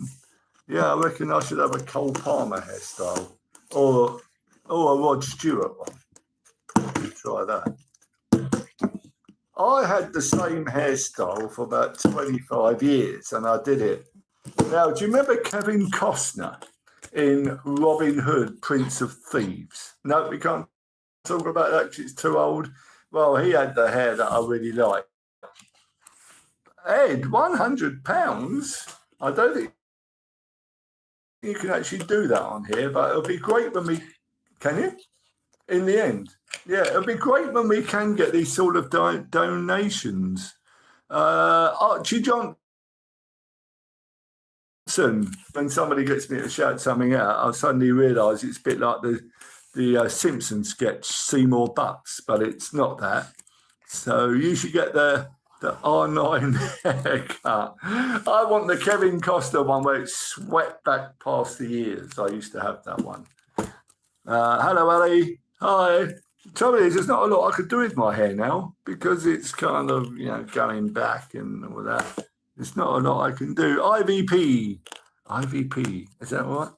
[SPEAKER 1] Yeah, I reckon I should have a Cole Palmer hairstyle or a Rod Stewart one. Try that. I had the same hairstyle for about 25 years and I did it. Now, do you remember Kevin Costner in Robin Hood, Prince of Thieves? No, we can't talk about that because it's too old. Well, he had the hair that I really liked. Ed, £100? I don't think you can actually do that on here, but it'll be great when we... Can you? In the end? Yeah, it'll be great when we can get these sort of donations. Archie Johnson, when somebody gets me to shout something out, I suddenly realise it's a bit like the Simpsons sketch, Seymour Butts, but it's not that. So you should get the R9 haircut. I want the Kevin Costner one where it's swept back past the ears. I used to have that one. Hello, Ali. Hi. The trouble is, there's not a lot I could do with my hair now because it's kind of, going back and all that. There's not a lot I can do. IVP. IVP. Is that right?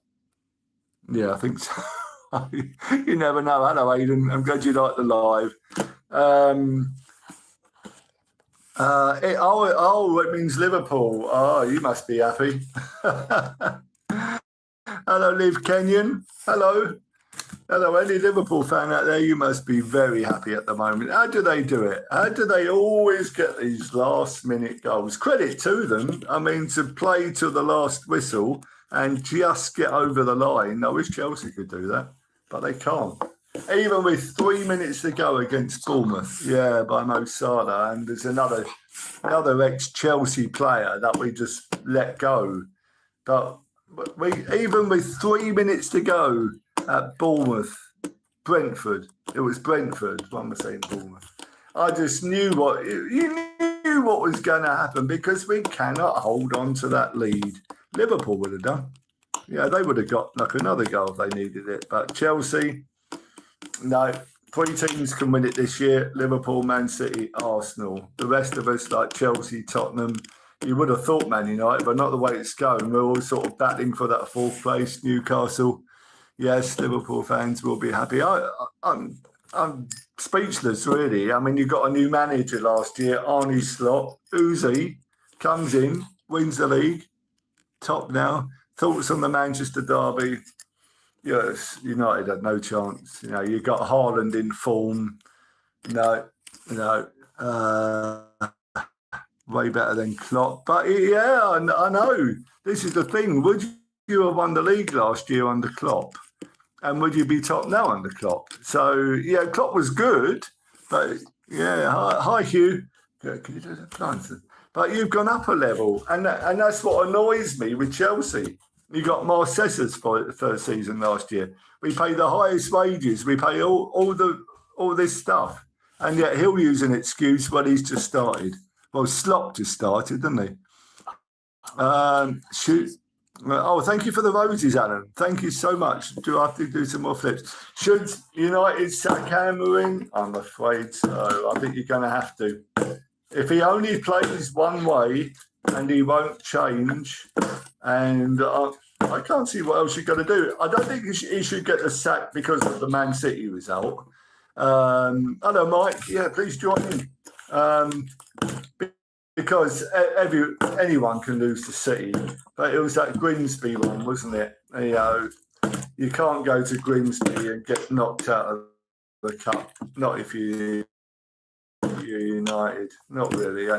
[SPEAKER 1] Yeah, I think so. You never know. Hello, Aidan. I'm glad you like the live. It means Liverpool. Oh, you must be happy. Hello, Liv Kenyon. Hello. Hello, any Liverpool fan out there, you must be very happy at the moment. How do they do it? How do they always get these last-minute goals? Credit to them. I mean, to play to the last whistle and just get over the line. I wish Chelsea could do that, but they can't. Even with 3 minutes to go against Bournemouth, by Mo Salah, and there's another ex-Chelsea player that we just let go. But even with 3 minutes to go at Bournemouth, Brentford, it was Brentford. One was saying Bournemouth. I just knew what was going to happen because we cannot hold on to that lead. Liverpool would have done. Yeah, they would have got like another goal if they needed it. But Chelsea, no. 3 teams can win it this year: Liverpool, Man City, Arsenal. The rest of us, like Chelsea, Tottenham, you would have thought Man United, but not the way it's going. We're all sort of battling for that 4th place. Newcastle, yes, Liverpool fans will be happy. I'm speechless, really. I mean, you got a new manager last year, Arne Slot. Uzi comes in, wins the league, top now. Thoughts on the Manchester derby? Yes, United had no chance. You got Haaland in form. No. Way better than Klopp. But I know. This is the thing. Would you have won the league last year under Klopp? And would you be top now under Klopp? So, Klopp was good. But, hi, Hugh. Can you do that? But you've gone up a level. And that's what annoys me with Chelsea. You got Marcesas for the first season last year. We pay the highest wages. We pay all this stuff. And yet he'll use an excuse, well, he's just started. Well, Slop just started, didn't he? Shoot. Oh, thank you for the roses, Alan. Thank you so much. Do I have to do some more flips? Should United sack Cameron? I'm afraid so. I think you're going to have to. If he only plays one way and he won't change, and I can't see what else you're going to do. I don't think he should get the sack because of the Man City result. Hello, Mike. Yeah, please join in. Because anyone can lose to City, but it was that Grimsby one, wasn't it? You can't go to Grimsby and get knocked out of the cup. Not if you're United. Not really.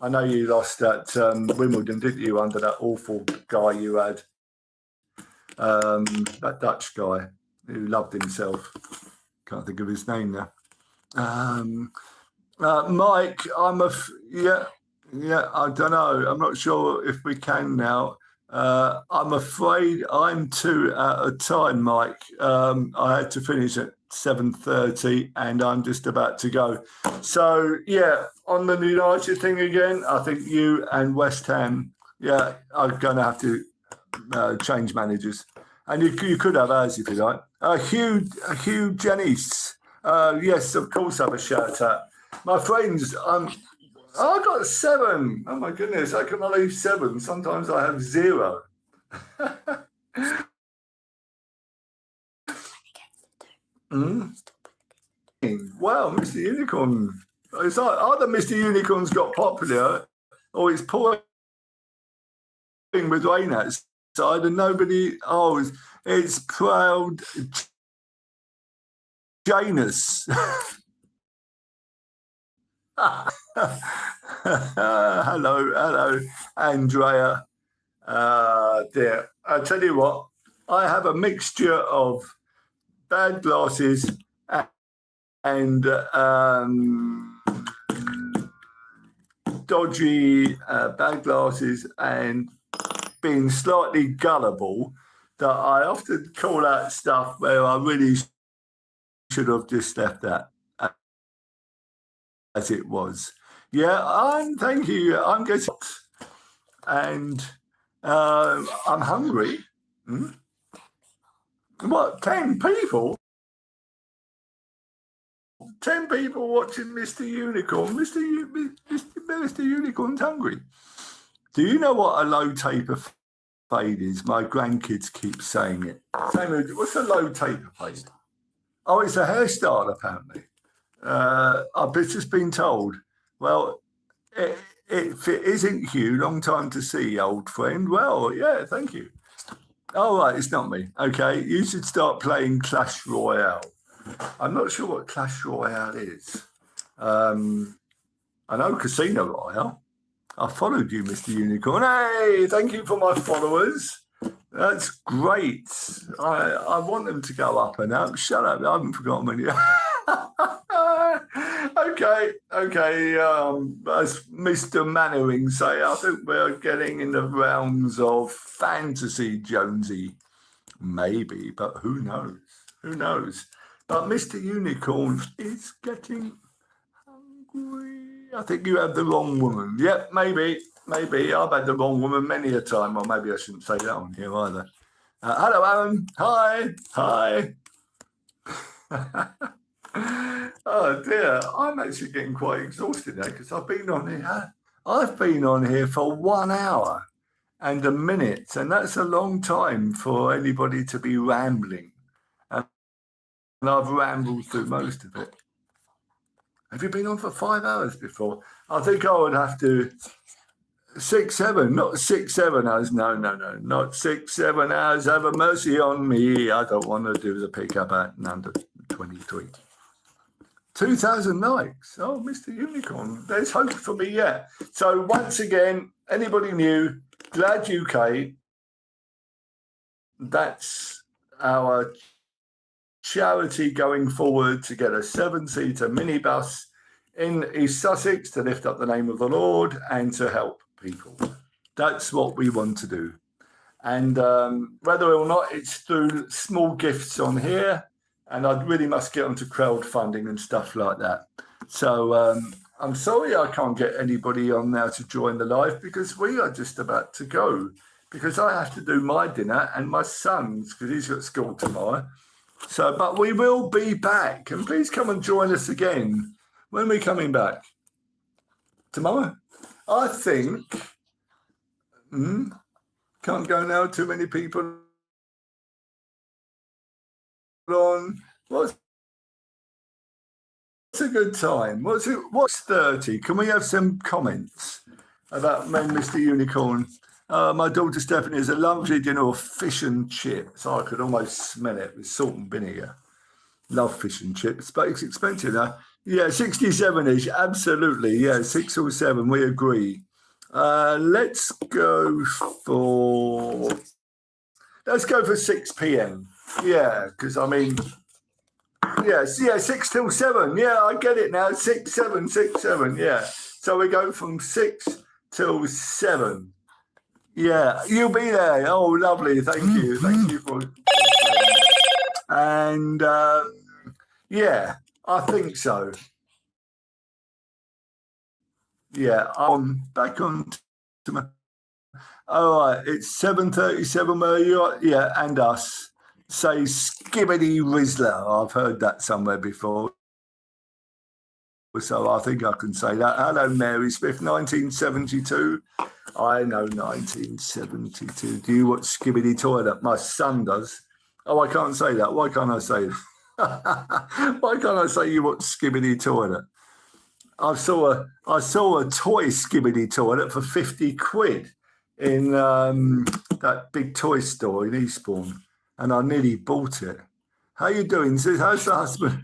[SPEAKER 1] I know you lost at Wimbledon, didn't you, under that awful guy you had, that Dutch guy who loved himself. Can't think of his name now. Mike, I don't know. I'm not sure if we can now. I'm afraid I'm 2 at a time, Mike. I had to finish at 7:30 and I'm just about to go. So, on the United thing again, I think you and West Ham, are going to have to change managers. And you could have ours if you like. Hugh Jennings. Yes, of course, I have a shout out. My friends, I got 7. Oh my goodness, how can I leave 7? Sometimes I have 0. Wow, Mr. Unicorn. It's like either Mr. Unicorn's got popular or it's pouring with rain outside and nobody. Oh, it's proud Janus. Hello, Andrea. Dear, I tell you what, I have a mixture of bad glasses and dodgy bad glasses and being slightly gullible that I often call out stuff where I really should have just left that as it was. Thank you. I'm getting and I'm hungry. What, 10 people? 10 people watching Mr. Unicorn. Mr. Unicorn's hungry. Do you know what a low taper fade is? My grandkids keep saying it. What's a low taper fade? Oh, it's a hairstyle, apparently. I've just been told. Well, if it isn't Hugh, long time to see, old friend. Well, yeah, thank you. Oh, right, it's not me. Okay, you should start playing Clash Royale. I'm not sure what Clash Royale is. I know Casino Royale. I followed you, Mr. Unicorn. Hey, thank you for my followers. That's great. I want them to go up and up. Shut up, I haven't forgotten when you... Okay. As Mr. Mannering say, I think we're getting in the realms of fantasy, Jonesy. Maybe, but who knows? Who knows? But Mr. Unicorn is getting hungry. I think you have the wrong woman. Yep, maybe. I've had the wrong woman many a time, or maybe I shouldn't say that on here either. Hello, Aaron. Hi. Oh dear, I'm actually getting quite exhausted now because I've been on here for 1 hour and a minute, and that's a long time for anybody to be rambling. And I've rambled through most of it. Have you been on for 5 hours before? I think I would have to 6, 7, not 6, 7 hours. No, not 6, 7 hours. Have a mercy on me. I don't want to do the pickup at under 23. 2,000 likes. Oh, Mr. Unicorn, there's hope for me yet. So once again, anybody new, Glad UK, that's our charity going forward to get a 7-seater minibus in East Sussex to lift up the name of the Lord and to help people. That's what we want to do. And whether or not it's through small gifts on here, and I really must get onto crowdfunding and stuff like that. So I'm sorry I can't get anybody on now to join the live because we are just about to go because I have to do my dinner and my son's because he's got school tomorrow. So, but we will be back, and please come and join us again. When are we coming back? Tomorrow? I think. Can't go now. Too many people on. What's a good time? What's 30? Can we have some comments about Mr. Unicorn? My daughter Stephanie is a lovely dinner of fish and chips. I could almost smell it with salt and vinegar. Love fish and chips, but it's expensive now. Yeah, 67-ish, absolutely. Yeah, 6 or 7, we agree. Let's go for 6 p.m. Yeah, because I mean, 6 till 7. Yeah, I get it now. 6, 7, 6, 7. Yeah. So we go from 6 till 7. Yeah, you'll be there. Oh, lovely. Thank you. Thank you for. And yeah, I think so. Yeah, I'm back on. All right, it's 7:37. Where you are? Yeah, and us. Say Skibbity Rizzler. I've heard that somewhere before. So I think I can say that. Hello, Mary Smith, 1972. I know 1972. Do you watch Skibbity Toilet? My son does. Oh, I can't say that. Why can't I say that? Why can't I say you watch Skibbity Toilet? I saw a toy Skibbity Toilet for 50 quid in that big toy store in Eastbourne, and I nearly bought it. How you doing? How's the husband?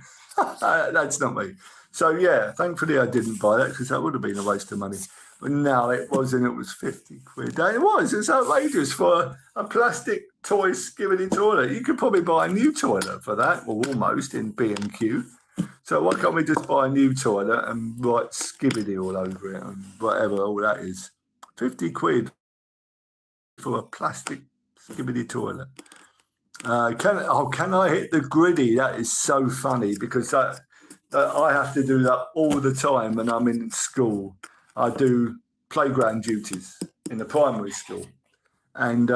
[SPEAKER 1] That's not me. So yeah, thankfully I didn't buy that because that would have been a waste of money. But no, it wasn't. It was 50 quid. And it was. It's outrageous for a plastic toy Skibbity toilet. You could probably buy a new toilet for that, or almost in B&Q. So why can't we just buy a new toilet and write Skibbity all over it and whatever all that is? 50 quid for a plastic Skibbity toilet. Can I hit the griddy? That is so funny because I have to do that all the time when I'm in school. I do playground duties in the primary school, and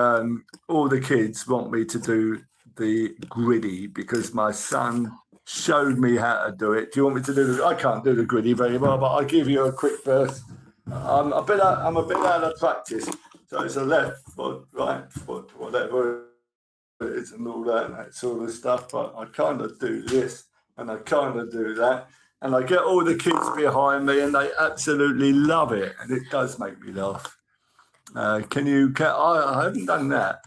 [SPEAKER 1] all the kids want me to do the griddy because my son showed me how to do it. Do you want me to do I can't do the griddy very well, but I'll give you a quick verse. I'm a bit out of practice. So it's a left foot, right foot, whatever it is, and all that sort of stuff. But I kind of do this and I kind of do that. And I get all the kids behind me and they absolutely love it. And it does make me laugh. I haven't done that.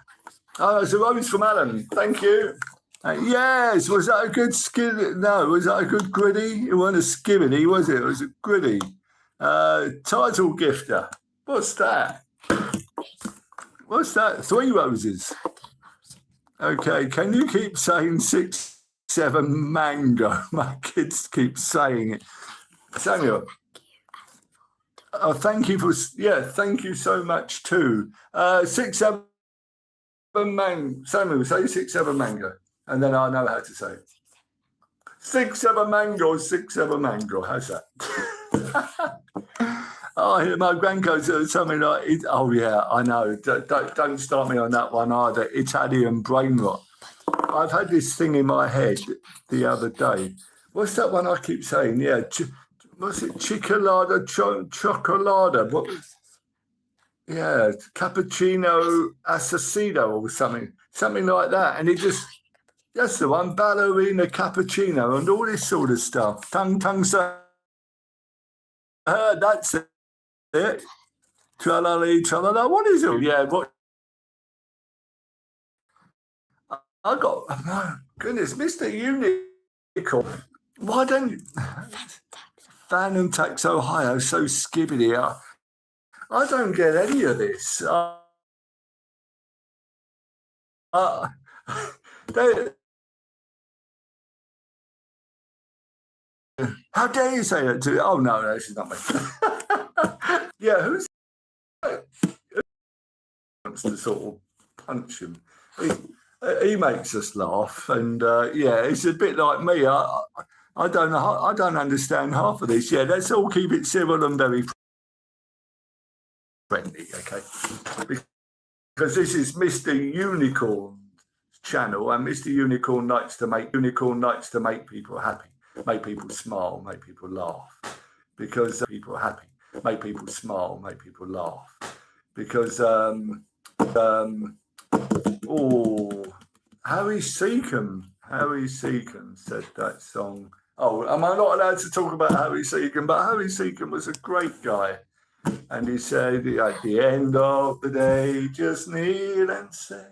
[SPEAKER 1] Oh, it's a rose from Alan. Thank you. Yes, was that a good No, was that a good griddy? It wasn't a skibbity, was it? It was a griddy. Title gifter. What's that? What's that? 3 roses. Okay, can you keep saying 6, 7 mango? My kids keep saying it. Samuel. Oh, thank you so much too. 6, 7 mango. Samuel, say 6, 7 mango. And then I know how to say it. 6, 7 mango, 6, 7 mango. How's that? Oh, my grandkids said something like, oh yeah, I know. Don't start me on that one either. Italian brain rot. I've had this thing in my head the other day. What's that one I keep saying? Yeah, what's it? Cicolata, chocolata. What was? Yeah, cappuccino assassino or something like that. And it just, that's the one, ballerina cappuccino and all this sort of stuff. Tongue, so. That's it. Tralali, tralala. What is it? Yeah, what? I got, oh, goodness, Mr. Unicorn. Why don't you? Phantom Tax Ohio, so skibbity. I don't get any of this. How dare you say that to? Oh no, this is not me. Yeah, who wants to sort of punch him? He makes us laugh, and yeah, it's a bit like me. I don't know. I don't understand half of this. Yeah, let's all keep it civil and very friendly, okay? Because this is Mr. Unicorn's channel, and Mr. Unicorn likes to make people happy, make people smile, make people laugh, because people are happy, make people smile, make people laugh, because Harry Seacombe said that song. Oh, am I not allowed to talk about Harry Seacombe? But Harry Seacombe was a great guy. And he said, at the end of the day, just kneel and say,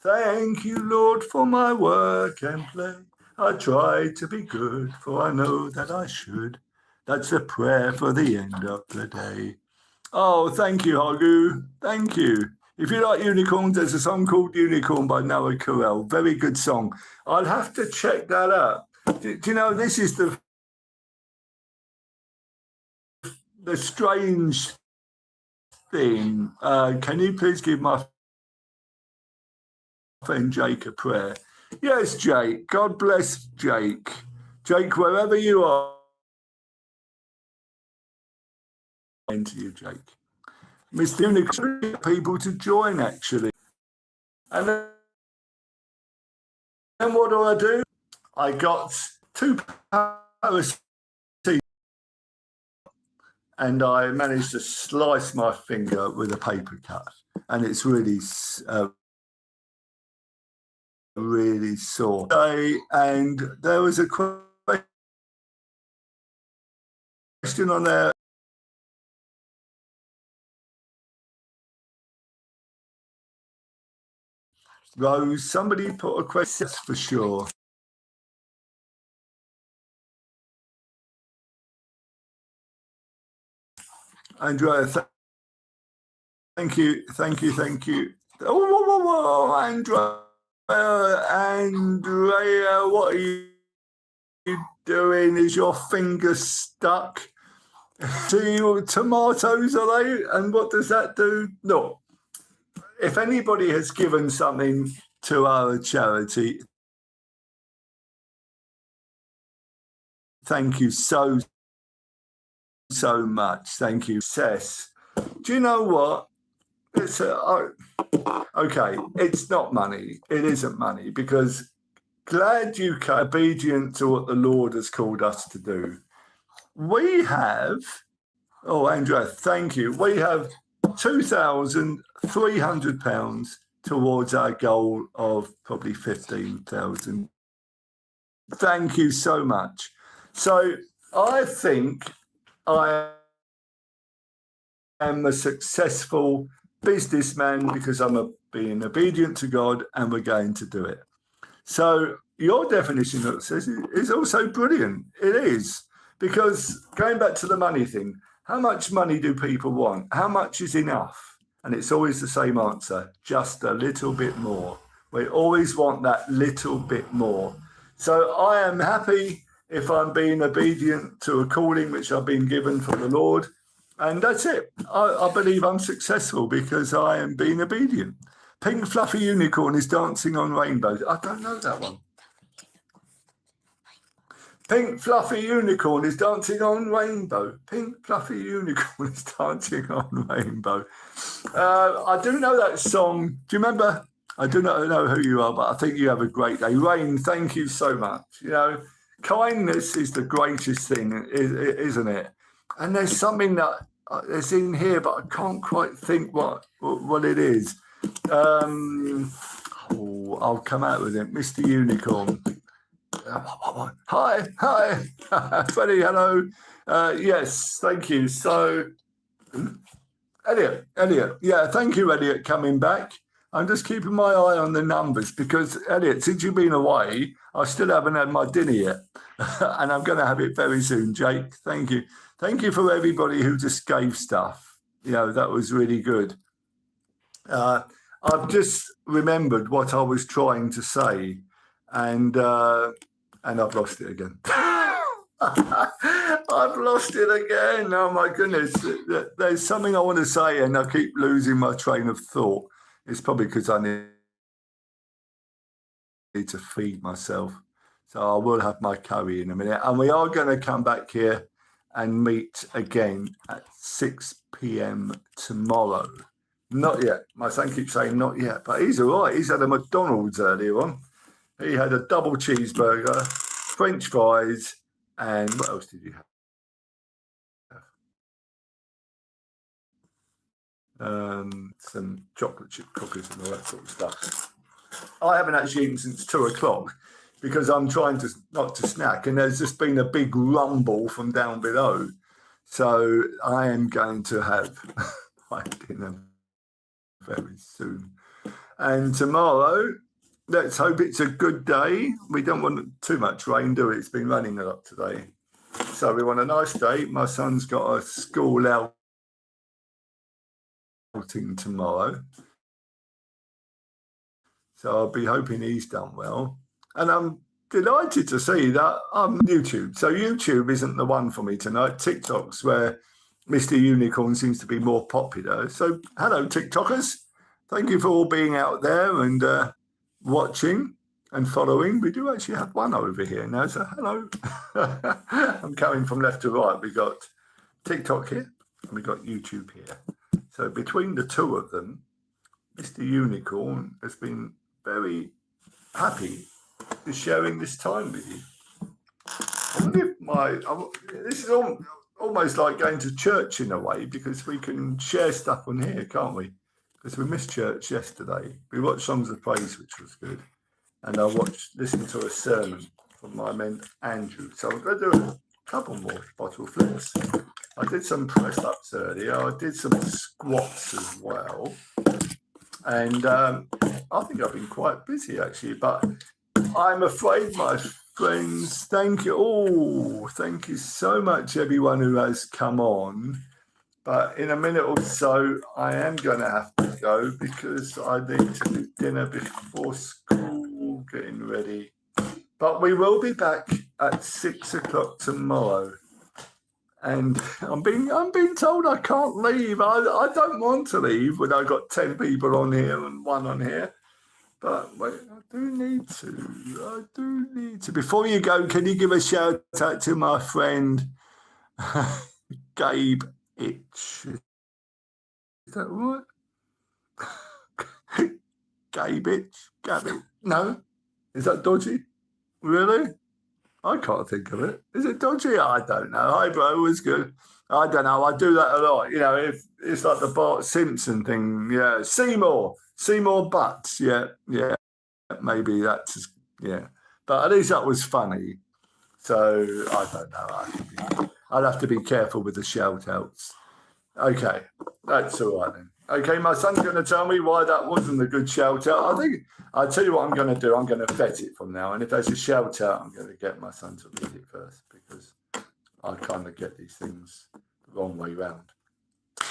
[SPEAKER 1] thank you, Lord, for my work and play. I try to be good, for I know that I should. That's a prayer for the end of the day. Oh, thank you, Hagu. Thank you. If you like unicorns, there's a song called Unicorn by Noah Carell. Very good song. I'll have to check that out. Do you know, this is the strange thing. Can you please give my friend Jake a prayer? Yes, Jake. God bless Jake. Jake, wherever you are. And to you, Jake. Mr. Unicorn, people to join, actually. And then what do? I got 2 paracetamol, and I managed to slice my finger with a paper cut, and it's really, really sore. And there was a question on there. Rose, somebody put a question for sure. Andrea, thank you. Oh, Andrea, what are you doing? Is your finger stuck? See, tomatoes, are they? And what does that do? No. If anybody has given something to our charity, thank you so much. Thank you, Cess. Do you know what? It's okay. It's not money. It isn't money, because glad you are obedient to what the Lord has called us to do. We have, Andrea, thank you. We have £2,300 towards our goal of probably 15,000. Thank you so much. So I think I am a successful businessman because I'm being obedient to God, and we're going to do it. So your definition of success is also brilliant. It is, because going back to the money thing, how much money do people want? How much is enough? And it's always the same answer, just a little bit more. We always want that little bit more. So I am happy if I'm being obedient to a calling which I've been given from the Lord. And that's it. I believe I'm successful because I am being obedient. Pink Fluffy Unicorn is dancing on rainbows. I don't know that one. Pink Fluffy Unicorn is dancing on rainbow. Pink Fluffy Unicorn is dancing on rainbow. I do know that song. Do you remember? I do not know who you are, but I think you have a great day. Rain, thank you so much. You know, kindness is the greatest thing, isn't it? And there's something that is in here, but I can't quite think what it is. I'll come out with it. Mr. Unicorn. Hi. Freddie, hello. Yes, thank you. So, Elliot. Yeah, thank you, Elliot, coming back. I'm just keeping my eye on the numbers because, Elliot, since you've been away, I still haven't had my dinner yet. And I'm going to have it very soon. Jake, thank you. Thank you for everybody who just gave stuff. You know, that was really good. I've just remembered what I was trying to say, and I've lost it again. I've lost it again. Oh, my goodness. There's something I want to say, and I keep losing my train of thought. It's probably because I need to feed myself. So I will have my curry in a minute. And we are going to come back here and meet again at 6 p.m. tomorrow. Not yet. My son keeps saying not yet, but he's all right. He's had a McDonald's earlier on. He had a double cheeseburger, French fries, and what else did you have? Some chocolate chip cookies and all that sort of stuff. I haven't actually eaten since 2 o'clock because I'm trying to not to snack, and there's just been a big rumble from down below. So I am going to have my dinner very soon. And tomorrow, let's hope it's a good day. We don't want too much rain, do we? It's been raining a lot today. So we want a nice day. My son's got a school outing tomorrow. So I'll be hoping he's done well. And I'm delighted to see that I'm YouTube. So YouTube isn't the one for me tonight. TikTok's where Mr. Unicorn seems to be more popular. So hello, TikTokers. Thank you for all being out there and watching and following. We do actually have one over here now, so hello. I'm coming from left to right. We got TikTok here and we got YouTube here. So between the two of them, Mr. Unicorn has been very happy to sharing this time with you. I wonder if this is almost like going to church in a way, because we can share stuff on here, can't we? Because we missed church yesterday. We watched Songs of Praise, which was good. And I listened to a sermon from my man Andrew. So I'm going to do a couple more bottle flips. I did some press ups earlier. I did some squats as well. And I think I've been quite busy actually, but I'm afraid, my friends, thank you. Oh, thank you so much, everyone who has come on. But in a minute or so, I am going to have to go because I need to do dinner before school, getting ready. But we will be back at 6 o'clock tomorrow. And I'm being told I can't leave. I don't want to leave when I've got 10 people on here and one on here. But wait, I do need to. Before you go, can you give a shout out to my friend Gabe Itch? Is that right? Gabe Itch? Gabby? No? Is that dodgy? Really? I can't think of it. Is it dodgy? I don't know. Hi, bro, was good. I don't know. I do that a lot. You know, if it's like the Bart Simpson thing. Yeah, Seymour Butts. Yeah, yeah. Maybe that's yeah. But at least that was funny. So I don't know. I'd have to be careful with the shout outs. Okay, that's all right then. Okay, my son's going to tell me why that wasn't a good shout out. I think I'll tell you what I'm going to do. I'm going to vet it from now. And if there's a shout out, I'm going to get my son to read it first because I kind of get these things the wrong way round.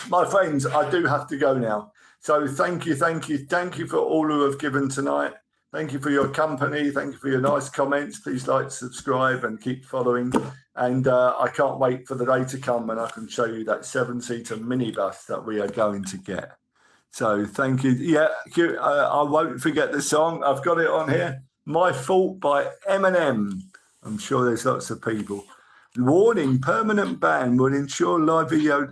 [SPEAKER 1] My friends, I do have to go now. So thank you for all who have given tonight. Thank you for your company. Thank you for your nice comments. Please like, subscribe, and keep following. And I can't wait for the day to come when I can show you that 7-seater minibus that we are going to get. So thank you. Yeah, I won't forget the song. I've got it on here. My Fault by Eminem. I'm sure there's lots of people. Warning, permanent ban will ensure live video.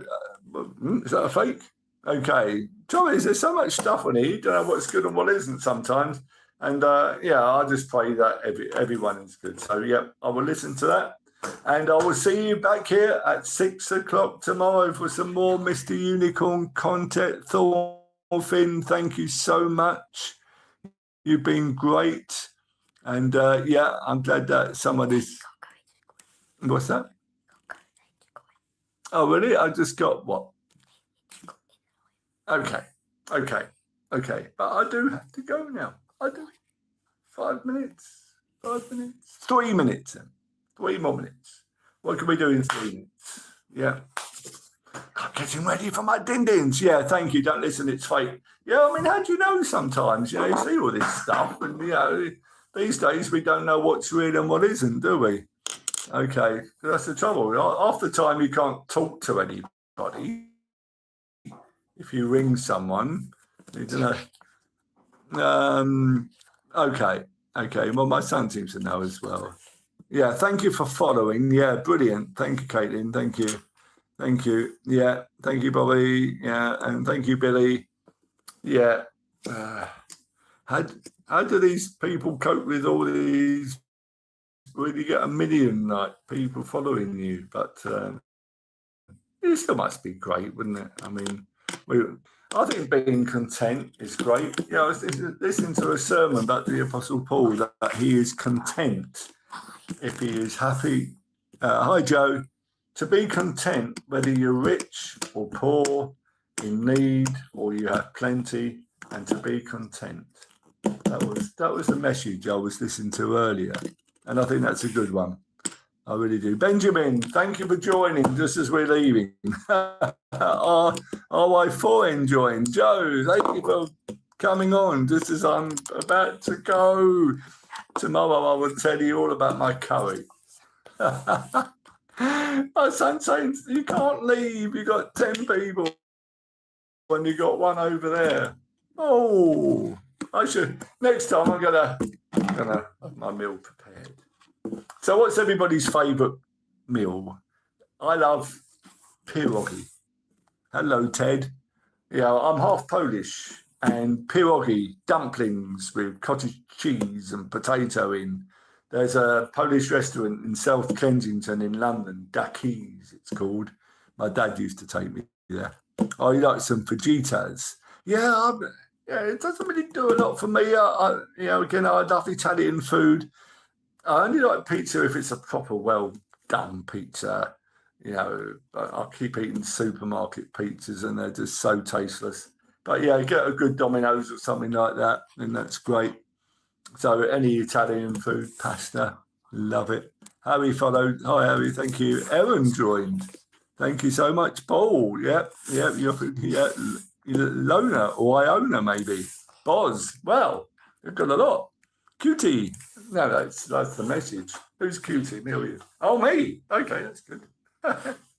[SPEAKER 1] Is that a fake? Okay. Trouble is, there's so much stuff on here. You don't know what's good and what isn't sometimes. And yeah, I just pray that everyone is good. So yeah, I will listen to that. And I will see you back here at 6 o'clock tomorrow for some more Mr. Unicorn content. Thorfinn, thank you so much. You've been great. And yeah, I'm glad that somebody's... What's that? Oh, really? I just got what? Okay. But I do have to go now. I do. 5 minutes. 3 minutes then. 3 more minutes. What can we do in 3 minutes? Yeah. I'm getting ready for my din-dins. Yeah, thank you. Don't listen, it's fake. Yeah, I mean, how do you know sometimes? You know, you see all this stuff and, you know, these days we don't know what's real and what isn't, do we? Okay, that's the trouble. Half the time you can't talk to anybody. If you ring someone, you don't know. Okay. Well, my son seems to know as well. Yeah, thank you for following. Yeah, brilliant. Thank you, Caitlin. Thank you. Yeah, thank you, Bobby. Yeah, and thank you, Billy. Yeah. How do these people cope with all these? Well, you get 1 million like people following you, but it still must be great, wouldn't it? I mean, I think being content is great. You know, I was listening to a sermon about the Apostle Paul that he is content if he is happy. Hi, Joe. To be content, whether you're rich or poor, in need or you have plenty, and to be content. That was the message I was listening to earlier, and I think that's a good one. I really do. Benjamin, thank you for joining just as we're leaving. RY4N joined. Joe, thank you for coming on just as I'm about to go. Tomorrow I will tell you all about my curry. My son's saying, you can't leave. You got 10 people when you got one over there. Oh, I should. Next time I'm gonna have my meal prepared. So what's everybody's favourite meal? I love pierogi. Hello, Ted. Yeah, I'm half Polish, and pierogi, dumplings with cottage cheese and potato in. There's a Polish restaurant in South Kensington in London, Daki's it's called. My dad used to take me there. Oh, you like some fajitas? Yeah, it doesn't really do a lot for me. Again, I love Italian food. I only like pizza if it's a proper well-done pizza. You know, I keep eating supermarket pizzas and they're just so tasteless. But yeah, get a good Domino's or something like that, and that's great. So any Italian food, pasta, love it. Harry followed. Hi, Harry, thank you. Erin joined. Thank you so much. Paul, yeah, Lona or Iona maybe. Boz, well, you've got a lot. Cutie. No, that's the message. Who's Cutie? Million. Oh, me. Okay, that's good.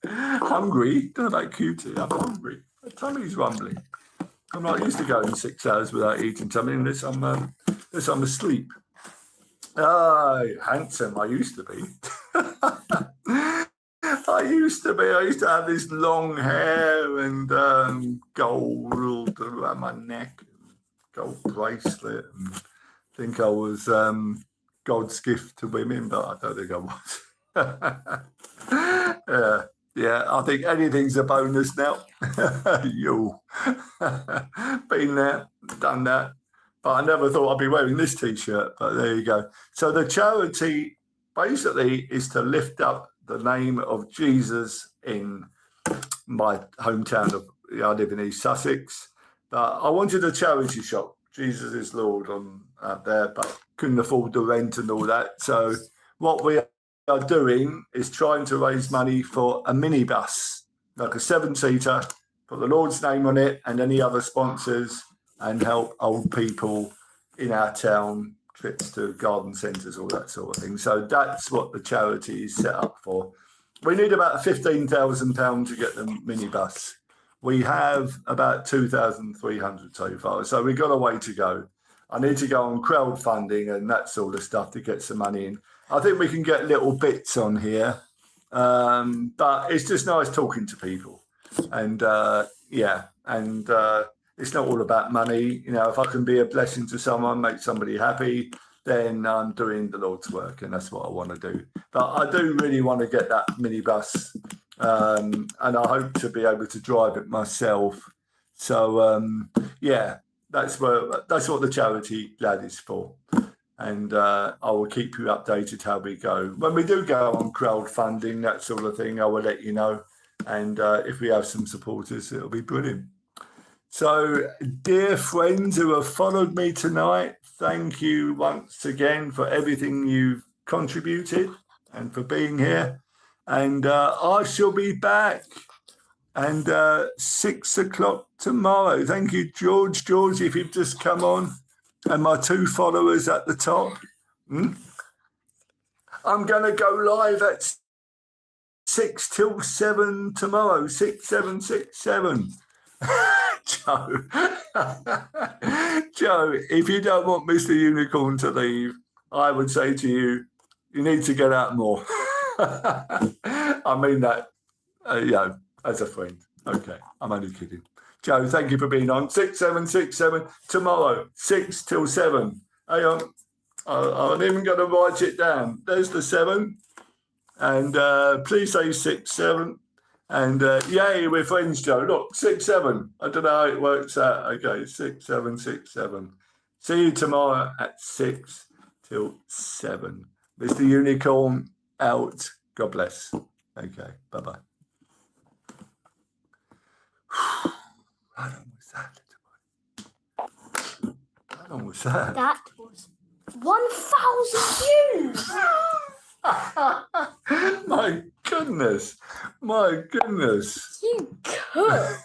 [SPEAKER 1] Hungry. Don't know about Cutie. I'm hungry. My tummy's rumbling. I'm not used to going 6 hours without eating something unless I'm asleep. Handsome. I used to be. I used to have this long hair and gold around my neck, gold bracelet, and I think I was God's gift to women, but I don't think I was. Yeah, I think anything's a bonus now. You been there, done that. But I never thought I'd be wearing this T-shirt, but there you go. So the charity basically is to lift up the name of Jesus in my hometown of, I live in East Sussex. But I wanted a charity shop. Jesus is Lord on out there, but couldn't afford the rent and all that. So what we are doing is trying to raise money for a minibus, like a 7-seater, put the Lord's name on it and any other sponsors, and help old people in our town, trips to garden centres, all that sort of thing. So that's what the charity is set up for. We need about £15,000 to get the minibus. We have about 2,300 so far, so we've got a way to go. I need to go on crowdfunding and that sort of stuff to get some money in. I think we can get little bits on here, but it's just nice talking to people. And it's not all about money. You know, if I can be a blessing to someone, make somebody happy, then I'm doing the Lord's work, and that's what I want to do. But I do really want to get that minibus, and I hope to be able to drive it myself. So, that's what the charity lad is for. And I will keep you updated how we go. When we do go on crowdfunding, that sort of thing, I will let you know. And if we have some supporters, it'll be brilliant. So, dear friends who have followed me tonight, thank you once again for everything you've contributed and for being here. And I shall be back. And 6 o'clock tomorrow. Thank you, George. George, if you've just come on. And my 2 followers at the top. I'm going to go live at 6 till 7 tomorrow. 6, 7, 6, 7. Joe. Joe, if you don't want Mr. Unicorn to leave, I would say to you, you need to get out more. I mean that, as a friend. Okay, I'm only kidding. Joe, thank you for being on. 6, 7, 6, 7. Tomorrow, 6 till 7. Hang on. I'm even going to write it down. There's the 7. And please say 6, 7. And yay, we're friends, Joe. Look, 6, 7. I don't know how it works out. Okay, 6, 7, 6, 7. See you tomorrow at 6 till 7. Mr. Unicorn out. God bless. Okay, bye-bye. How long was that? How long was that?
[SPEAKER 3] That was 1,000 views.
[SPEAKER 1] My goodness. My goodness.
[SPEAKER 3] You could.